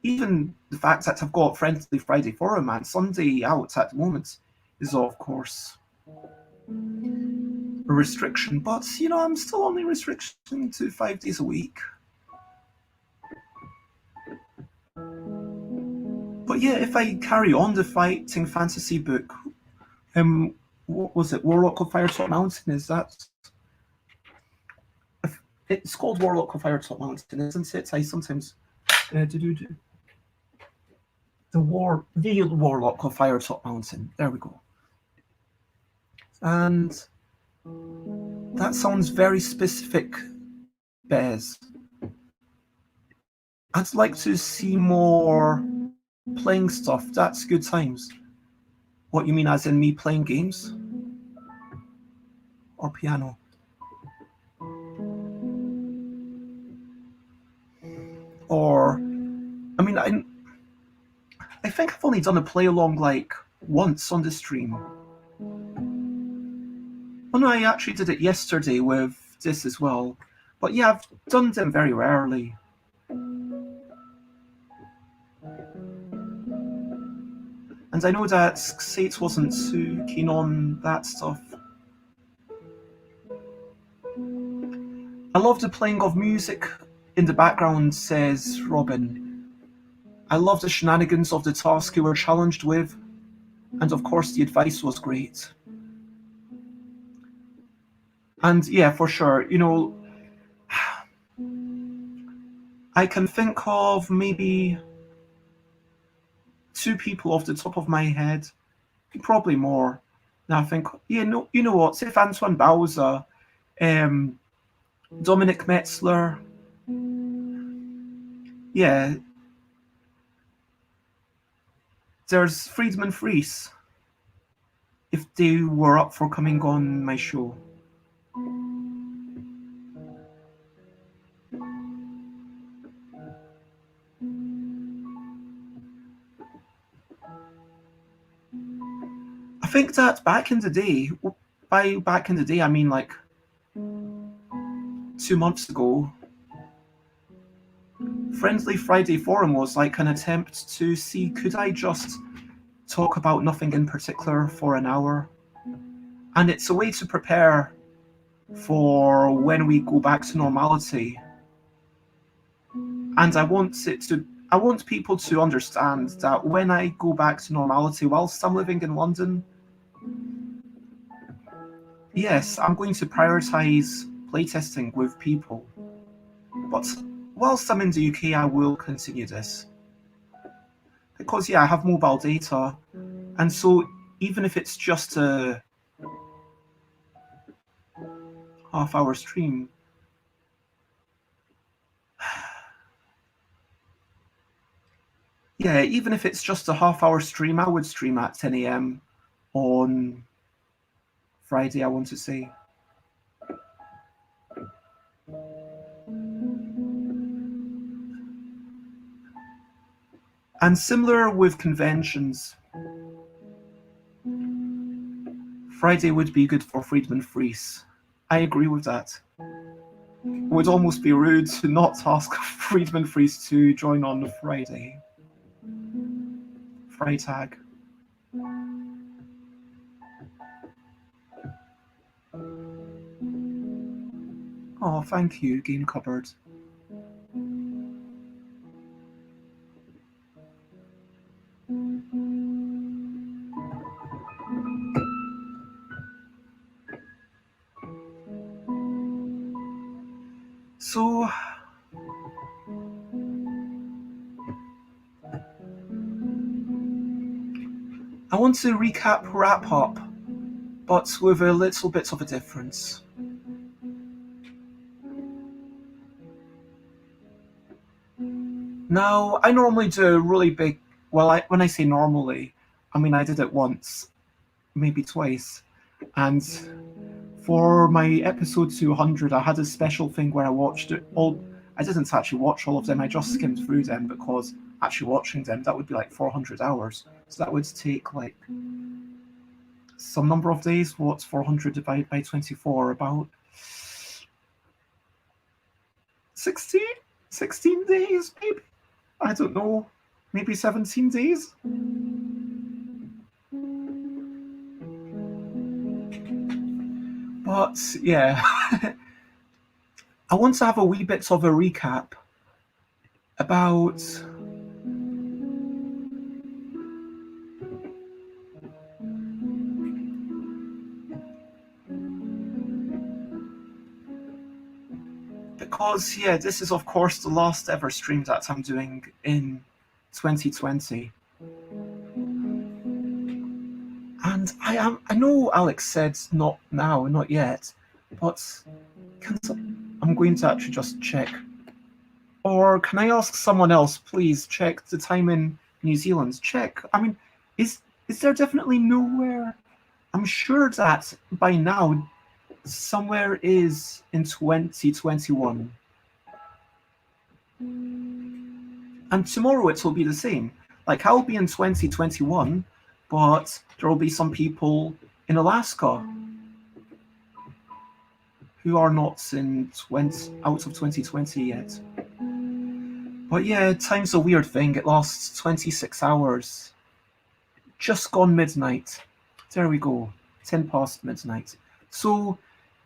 even the fact that I've got Friendly Friday Forum and Sunday out at the moment is, of course, a restriction. But, I'm still only restriction to 5 days a week. But yeah, if I carry on the fighting fantasy book, what was it? Warlock of Firetop Mountain, is that? It's called Warlock of Firetop Mountain, isn't it? I sometimes the Warlock of Firetop Mountain. There we go. And that sounds very specific, Bez. I'd like to see more playing stuff. That's good times. What you mean, as in me playing games? Or piano? Or, I mean, I think I've only done a play along like once on the stream. Oh no, I actually did it yesterday with this as well. But yeah, I've done them very rarely. And I know that Sate wasn't too keen on that stuff. I love the playing of music in the background, says Robin. I love the shenanigans of the task you were challenged with. And of course the advice was great. And yeah, for sure, I can think of maybe 2 people off the top of my head, probably more. Now I think, you know what? Say Antoine Bowser, Dominic Metzler, yeah. There's Friedman Fries, if they were up for coming on my show. I think that back in the day, by back in the day, I mean like 2 months ago, Friendly Friday Forum was like an attempt to see, could I just talk about nothing in particular for an hour? And it's a way to prepare for when we go back to normality. And I want people to understand that when I go back to normality, whilst I'm living in London, Yes, I'm going to prioritize playtesting with people. But whilst I'm in the UK, I will continue this. Because, yeah, I have mobile data. And so, even if it's just a half-hour stream, yeah, even if it's just a half-hour stream, I would stream at 10 a.m. on Friday, I want to say. And similar with conventions, Friday would be good for Friedman Fries. I agree with that. It would almost be rude to not ask Friedman Fries to join on Friday. Freitag. Oh, thank you, Game Cupboard. So, I want to wrap up, but with a little bit of a difference. Now, I normally do a really big, well, when I say normally, I mean I did it once, maybe twice, and for my episode 200, I had a special thing where I watched it all. I didn't actually watch all of them, I just skimmed through them because actually watching them, that would be like 400 hours. So that would take like some number of days. What's 400 divided by 24? About 16 days, maybe? I don't know. Maybe 17 days? But yeah, I want to have a wee bit of a recap about because, yeah, this is of course the last ever stream that I'm doing in 2020. And I know Alex said not now, not yet, but I'm going to actually just check. Or can I ask someone else, please check the time in New Zealand? Check. I mean, is there definitely nowhere? I'm sure that by now somewhere is in 2021. And tomorrow it will be the same. Like I'll be in 2021, but there will be some people in Alaska who are not in out of 2020 yet. But yeah, time's a weird thing. It lasts 26 hours. Just gone midnight. There we go. 10 past midnight. So,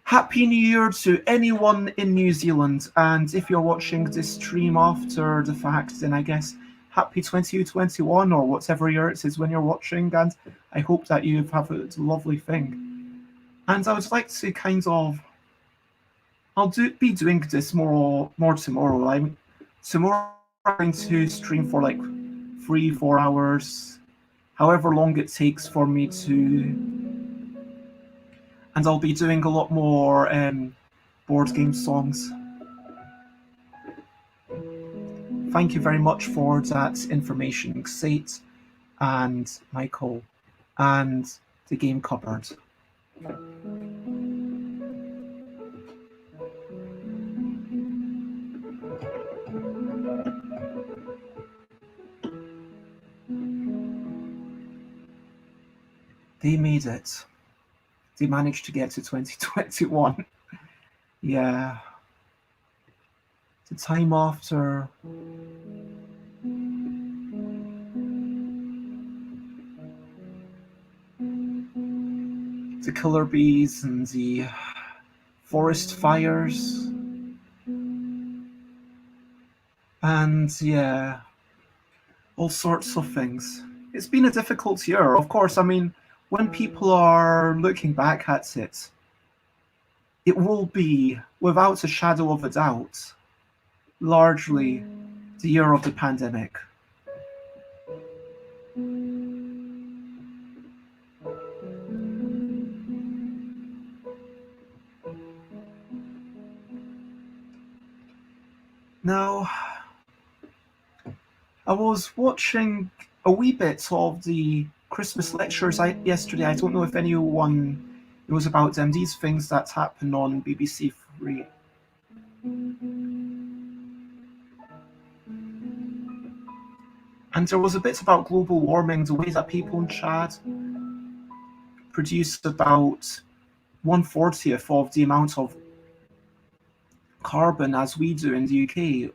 Happy New Year to anyone in New Zealand. And if you're watching this stream after the fact, then I guess happy 2021 or whatever year it is when you're watching. And I hope that you have a lovely thing. And I would like to kind of... be doing this more tomorrow. Tomorrow I'm going to stream for like 3-4 hours, however long it takes for me to... And I'll be doing a lot more board game songs. Thank you very much for that information, Sate and Michael and the Game Cupboard. They made it. They managed to get to 2021. Yeah. The time after... the killer bees and the forest fires. And yeah, all sorts of things. It's been a difficult year, of course. I mean, when people are looking back at it, it will be, without a shadow of a doubt, largely the year of the pandemic. Now, I was watching a wee bit of the Christmas lectures yesterday. I don't know if anyone knows about them. These things that happen on BBC Three. And there was a bit about global warming, the way that people in Chad produce about 1/40th of the amount of carbon as we do in the UK,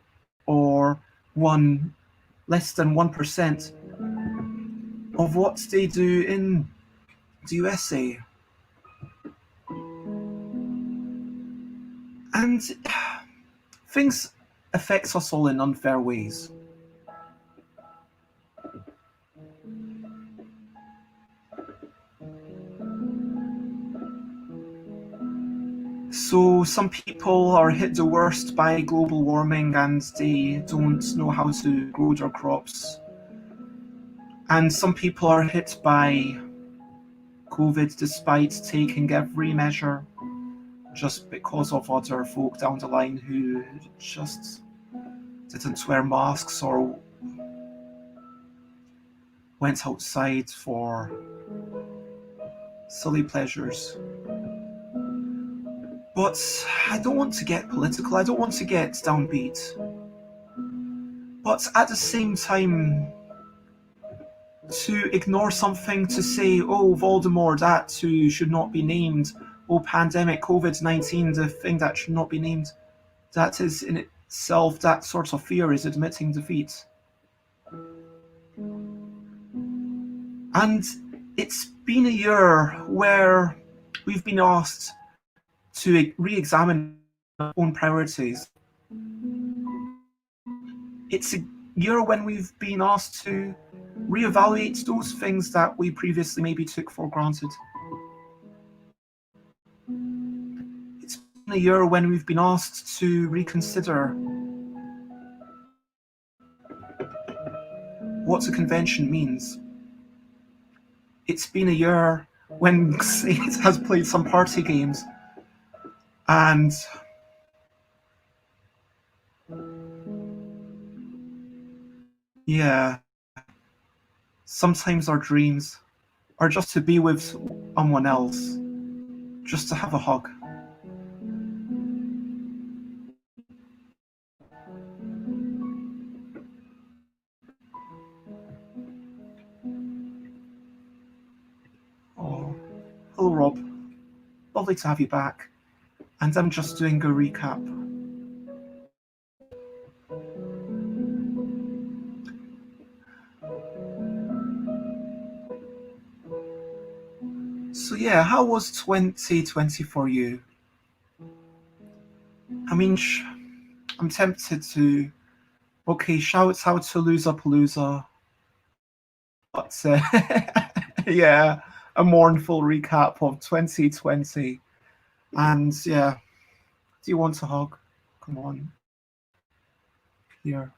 or one less than 1% of what they do in the USA. And things affect us all in unfair ways. So some people are hit the worst by global warming and they don't know how to grow their crops. And some people are hit by COVID despite taking every measure, just because of other folk down the line who just didn't wear masks or went outside for silly pleasures. But I don't want to get political, I don't want to get downbeat. But at the same time, to ignore something, to say, oh, Voldemort, that too should not be named, oh, pandemic, COVID-19, the thing that should not be named, that is in itself, that sort of fear is admitting defeat. And it's been a year where we've been asked to re-examine our own priorities. It's a year when we've been asked to reevaluate those things that we previously maybe took for granted. It's been a year when we've been asked to reconsider what a convention means. It's been a year when it has played some party games and yeah, sometimes our dreams are just to be with someone else, just to have a hug. Oh, hello Rob, lovely to have you back. And I'm just doing a recap. So yeah, how was 2020 for you? I mean, I'm tempted to, okay, shout out to Loserpalooza, but yeah, a mournful recap of 2020. And yeah, do you want a hug? Come on. Here.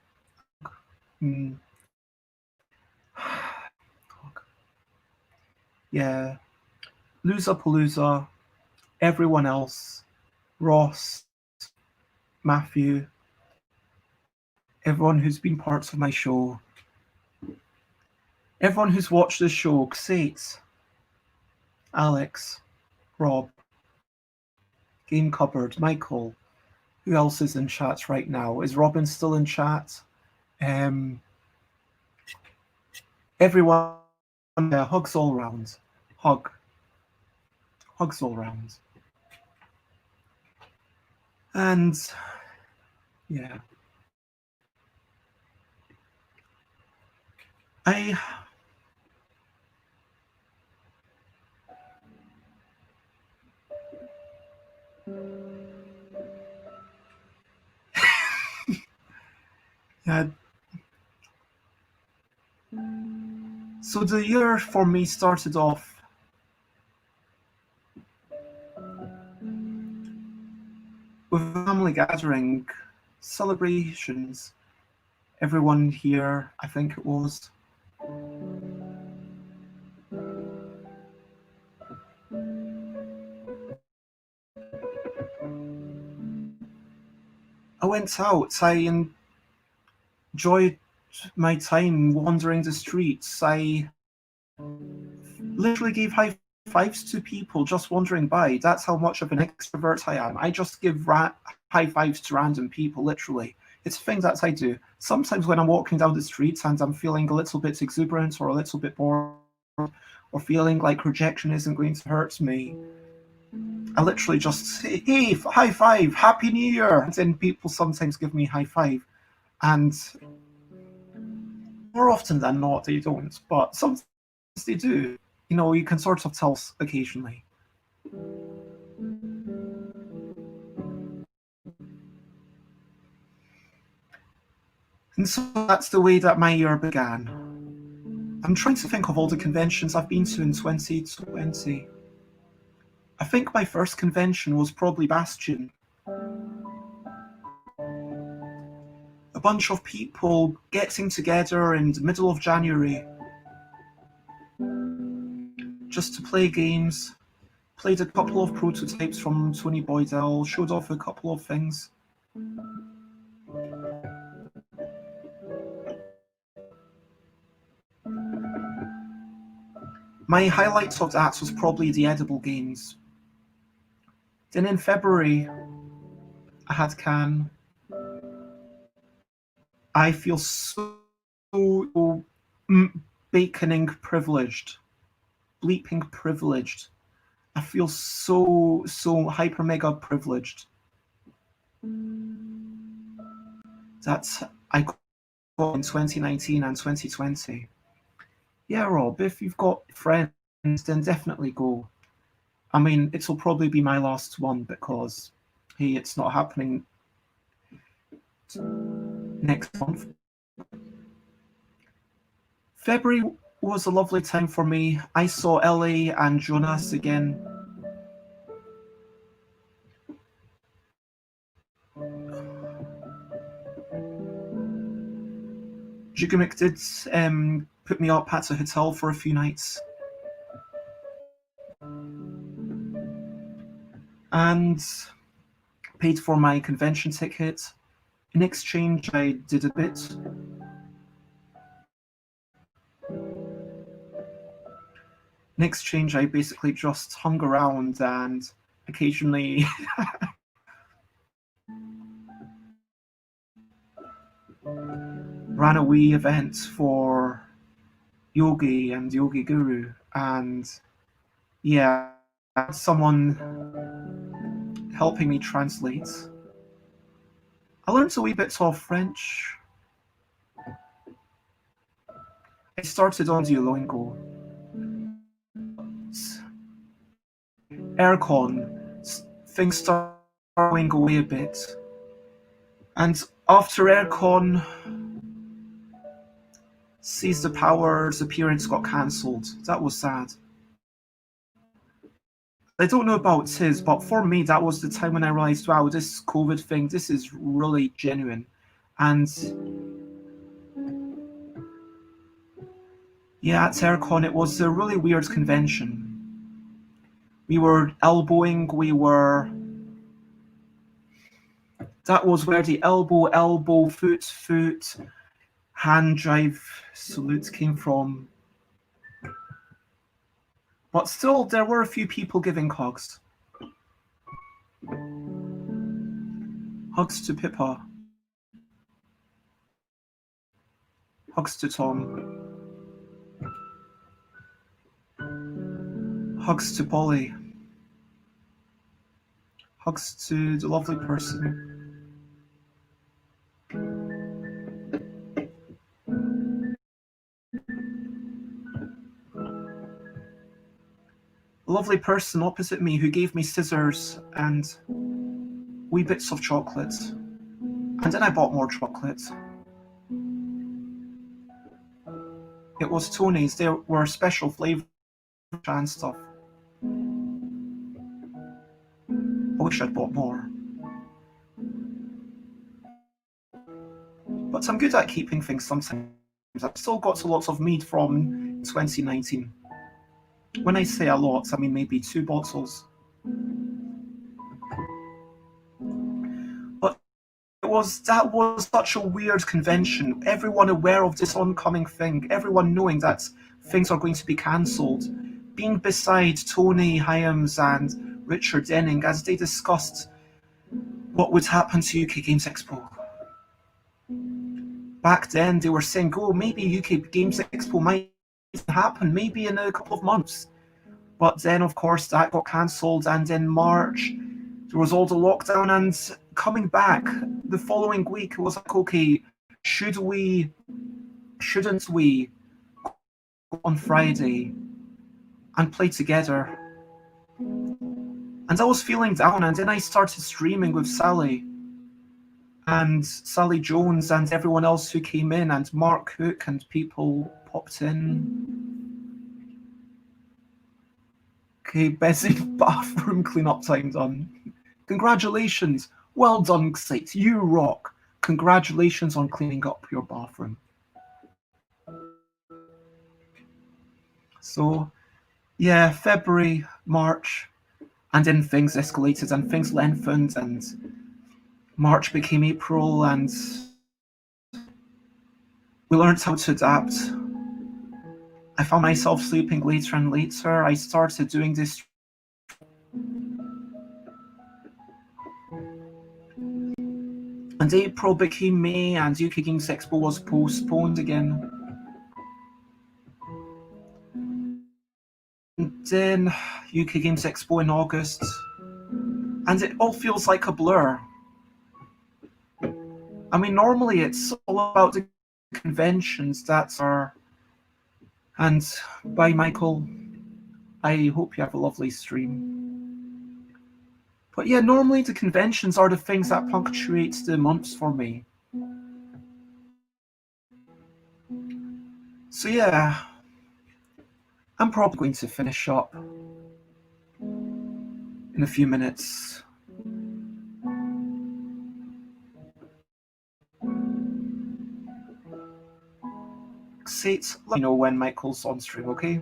Mm. Hug. Yeah. Loserpalooza, everyone else, Ross, Matthew, everyone who's been parts of my show, everyone who's watched the show, Xate, Alex, Rob, Game Cupboard, Michael, who else is in chat right now? Is Robin still in chat? Everyone, hugs all round. Hugs all round. And yeah, I yeah. So the year for me started off family gathering, celebrations. Everyone here, I think it was. I went out. I enjoyed my time wandering the streets. I literally gave high fives to people just wandering by. That's how much of an extrovert I am. I just give high fives to random people, literally. It's a thing that I do. Sometimes when I'm walking down the streets and I'm feeling a little bit exuberant or a little bit bored or feeling like rejection isn't going to hurt me, I literally just say, hey, high five, Happy New Year. And then people sometimes give me high five. And more often than not, they don't. But sometimes they do. You know, you can sort of tell occasionally. And so that's the way that my year began. I'm trying to think of all the conventions I've been to in 2020. I think my first convention was probably Bastion. A bunch of people getting together in the middle of January just to play games, played a couple of prototypes from Tony Boydell, showed off a couple of things. My highlights of that was probably the edible games. Then in February, I had Cannes. I feel so baconing privileged, bleeping privileged. I feel so hyper mega privileged that I got in 2019 and 2020. Yeah, Rob, if you've got friends, then definitely go. I mean, it'll probably be my last one because, hey, it's not happening next month. February was a lovely time for me. I saw Ellie and Jonas again. Jigamic did put me up at a hotel for a few nights. And paid for my convention ticket. In exchange, I did a bit. In exchange, I basically just hung around and occasionally ran a wee event for Yogi and Yogi Guru. And yeah, someone helping me translate. I learned a wee bit of French. I started on Duolingo. Aircon, things started going away a bit. And after Aircon, Seize the Power's appearance got cancelled. That was sad. I don't know about his, but for me, that was the time when I realized, wow, this COVID thing, this is really genuine. And yeah, at Aircon, it was a really weird convention. We were elbowing, that was where the elbow, foot, hand drive salute came from. But still, there were a few people giving hugs. Hugs to Pippa. Hugs to Tom. Hugs to Polly. Hugs to the lovely person. A lovely person opposite me who gave me scissors and wee bits of chocolate. And then I bought more chocolate. It was Tony's. There were special flavors and stuff. I wish I'd bought more. but I'm good at keeping things sometimes. I've still got a lot of mead from 2019. When I say a lot, I mean maybe 2 bottles. But that was such a weird convention. Everyone aware of this oncoming thing, everyone knowing that things are going to be cancelled. Being beside Tony Hyams and Richard Denning as they discussed what would happen to UK Games Expo. Back then they were saying, oh, maybe UK Games Expo might happen, maybe in a couple of months. But then, of course, that got cancelled, and in March, there was all the lockdown, and coming back the following week, it was like, okay, shouldn't we go on Friday and play together? And I was feeling down, and then I started streaming with Sally and Sally Jones and everyone else who came in, and Mark Hook and people popped in. Okay, busy bathroom cleanup time done. Congratulations. Well done, Xate. You rock. Congratulations on cleaning up your bathroom. So, yeah, February, March, and then things escalated and things lengthened, and March became April, and we learned how to adapt. I found myself sleeping later and later. I started doing this. And April became May, and UK Games Expo was postponed again. And then UK Games Expo in August. And it all feels like a blur. I mean, normally it's all about the conventions that are. And bye, Michael. I hope you have a lovely stream. But yeah, normally the conventions are the things that punctuate the months for me. So yeah, I'm probably going to finish up in a few minutes. Xate, let me know when Michael's on stream, okay?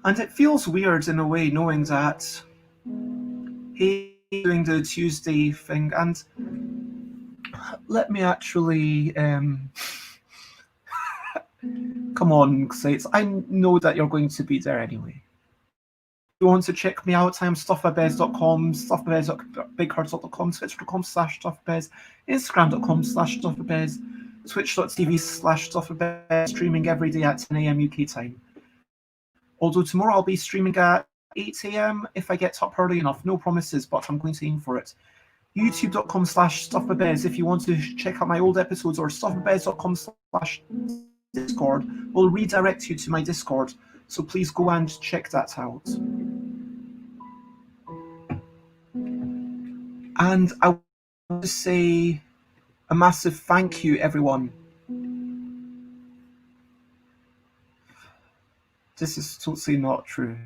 And it feels weird in a way knowing that he's doing the Tuesday thing, and let me actually come on, Xate. I know that you're going to be there anyway. If you want to check me out, I'm stuffabez.com, stuffabez.bigcards.com, twitter.com/stuffabez, instagram.com/stuffabez, twitch.tv/stuffabez, streaming every day at 10 a.m. UK time. Although tomorrow I'll be streaming at 8 a.m. if I get up early enough. No promises, but I'm going to aim for it. youtube.com/stuffabez if you want to check out my old episodes, or stuffabez.com/discord will redirect you to my Discord. So please go and check that out. And I want to say a massive thank you, everyone. This is totally not true.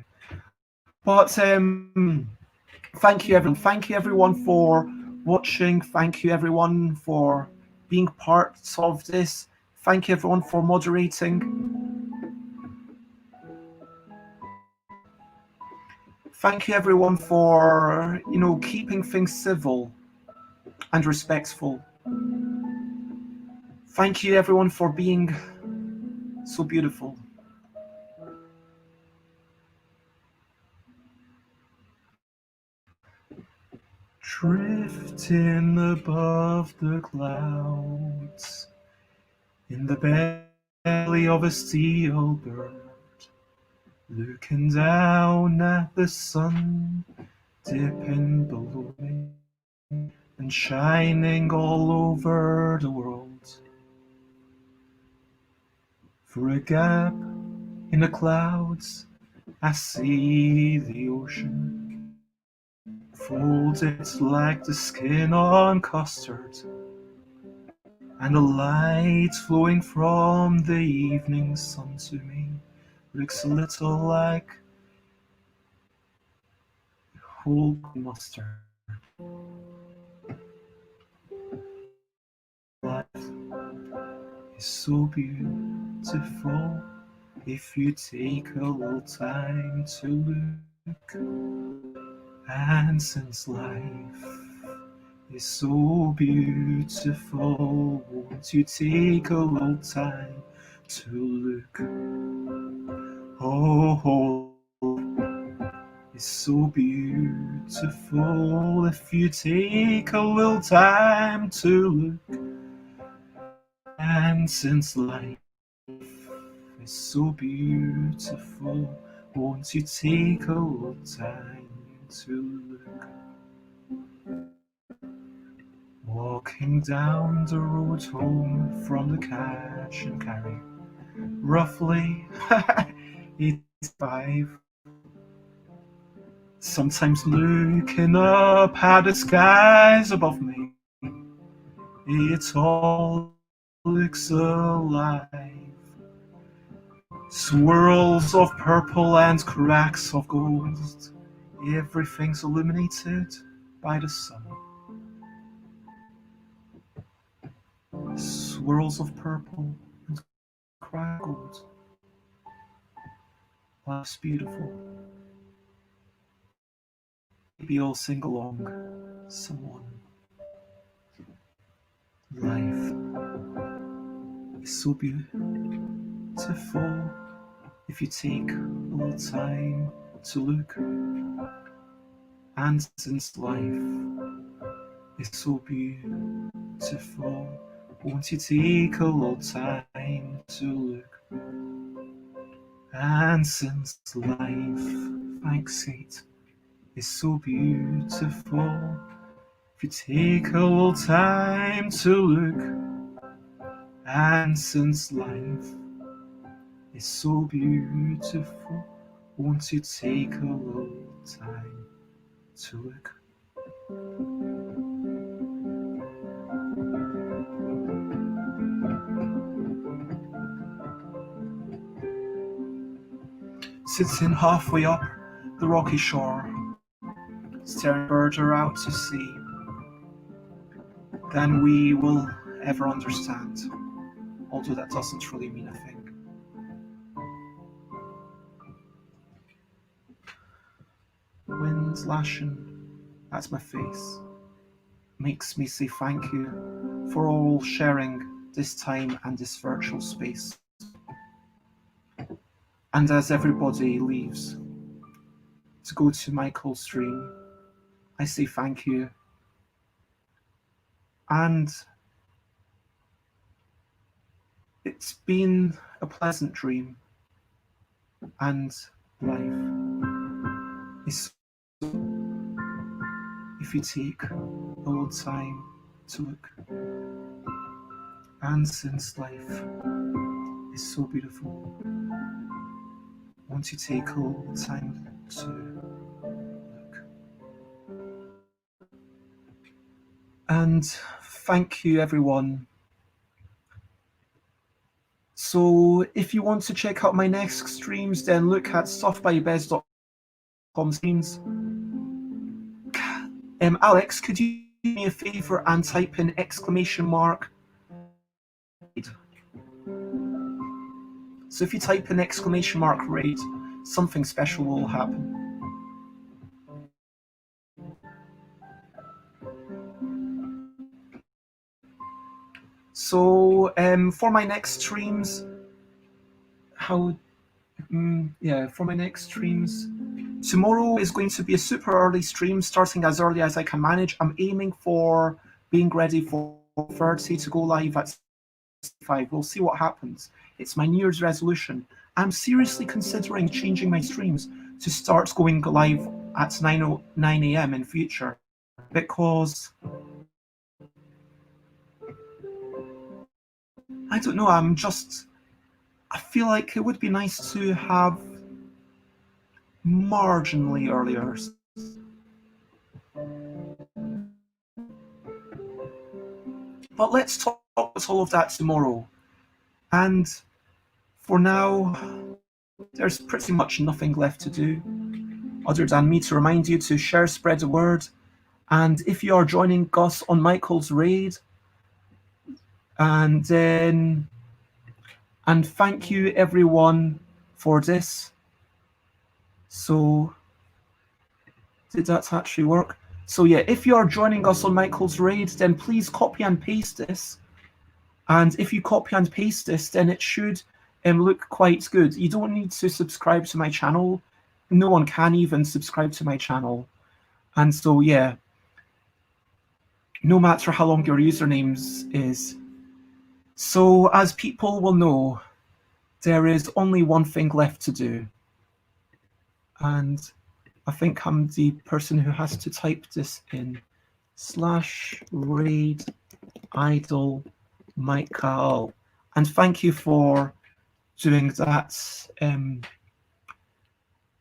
But thank you, everyone. Thank you, everyone, for watching. Thank you, everyone, for being part of this. Thank you, everyone, for moderating. Thank you, everyone, for keeping things civil and respectful. Thank you, everyone, for being so beautiful. Drifting above the clouds, in the belly of a steel bird, looking down at the sun, dipping below me, and shining all over the world. Through a gap in the clouds, I see the ocean, folded like the skin on custard, and the light flowing from the evening sun to me looks a little like whole muster. Life is so beautiful if you take a little time to look. And since life is so beautiful, won't you take a little time to look? Oh, it's so beautiful if you take a little time to look. And since life is so beautiful, won't you take a little time to look? Walking down the road home from the cash and carry, roughly 85. Sometimes looking up at the skies above me, it all looks alive. Swirls of purple and cracks of gold, everything's illuminated by the sun. Swirls of purple and cracks of gold. Life's beautiful. Maybe you'll sing along, someone. Life is so beautiful if you take a little time to look. And since life is so beautiful, won't you take a little time to look? And since life, thanks it, is so beautiful, if you take a little time to look. And since life is so beautiful, won't you take a little time to look? Sitting halfway up the rocky shore, staring further out to sea than we will ever understand, although that doesn't really mean a thing. Wind lashing at my face makes me say thank you for all sharing this time and this virtual space. And as everybody leaves to go to Michael's stream, I say thank you. And it's been a pleasant dream, and life is so if you take a little time to look. And since life is so beautiful, won't you take a little time to look? And thank you, everyone. So if you want to check out my next streams, then look at stuffbybez.com streams. Alex, could you do me a favor and type in !? So if you type in ! raid, something special will happen. So for my next streams, tomorrow is going to be a super early stream, starting as early as I can manage. I'm aiming for being ready for 30 to go live at 65. We'll see what happens. It's my New Year's resolution. I'm seriously considering changing my streams to start going live at 9 a.m. in future, because I don't know, I feel like it would be nice to have marginally earlier. But let's talk about all of that tomorrow. And for now, there's pretty much nothing left to do. other than me to remind you to share, spread the word. And if you are joining us on Michael's raid, and thank you everyone for this. So did that actually work? So yeah, if you are joining us on Michael's raid, then please copy and paste this. And if you copy and paste this, then it should look quite good. You don't need to subscribe to my channel. No one can even subscribe to my channel. And so yeah, no matter how long your usernames is. So as people will know, there is only one thing left to do. And I think I'm the person who has to type this in. /raid idle Michael. And thank you for doing that,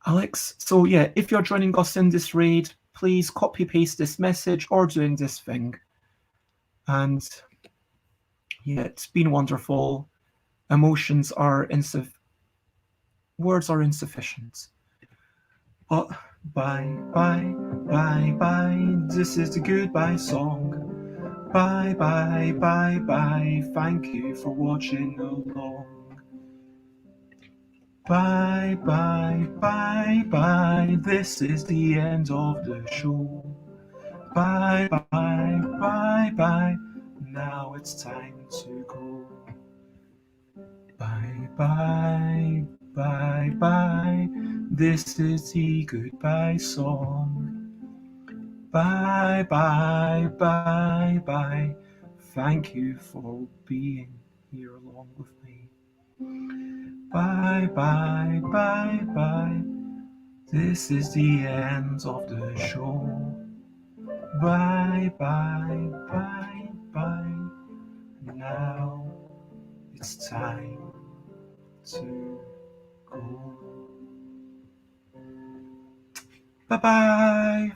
Alex. So yeah, if you're joining us in this raid, please copy paste this message or doing this thing. And yeah, it's been wonderful. Emotions are words are insufficient. But bye, bye, bye, bye. This is the goodbye song. Bye, bye, bye, bye. Thank you for watching along. Bye, bye, bye, bye. This is the end of the show. Bye, bye, bye, bye. Now it's time to go. Bye, bye, bye, bye. This is the goodbye song. Bye, bye, bye, bye. Thank you for being here along with me. Bye, bye, bye, bye. This is the end of the show. Bye, bye, bye, bye. Now it's time to go. Bye-bye.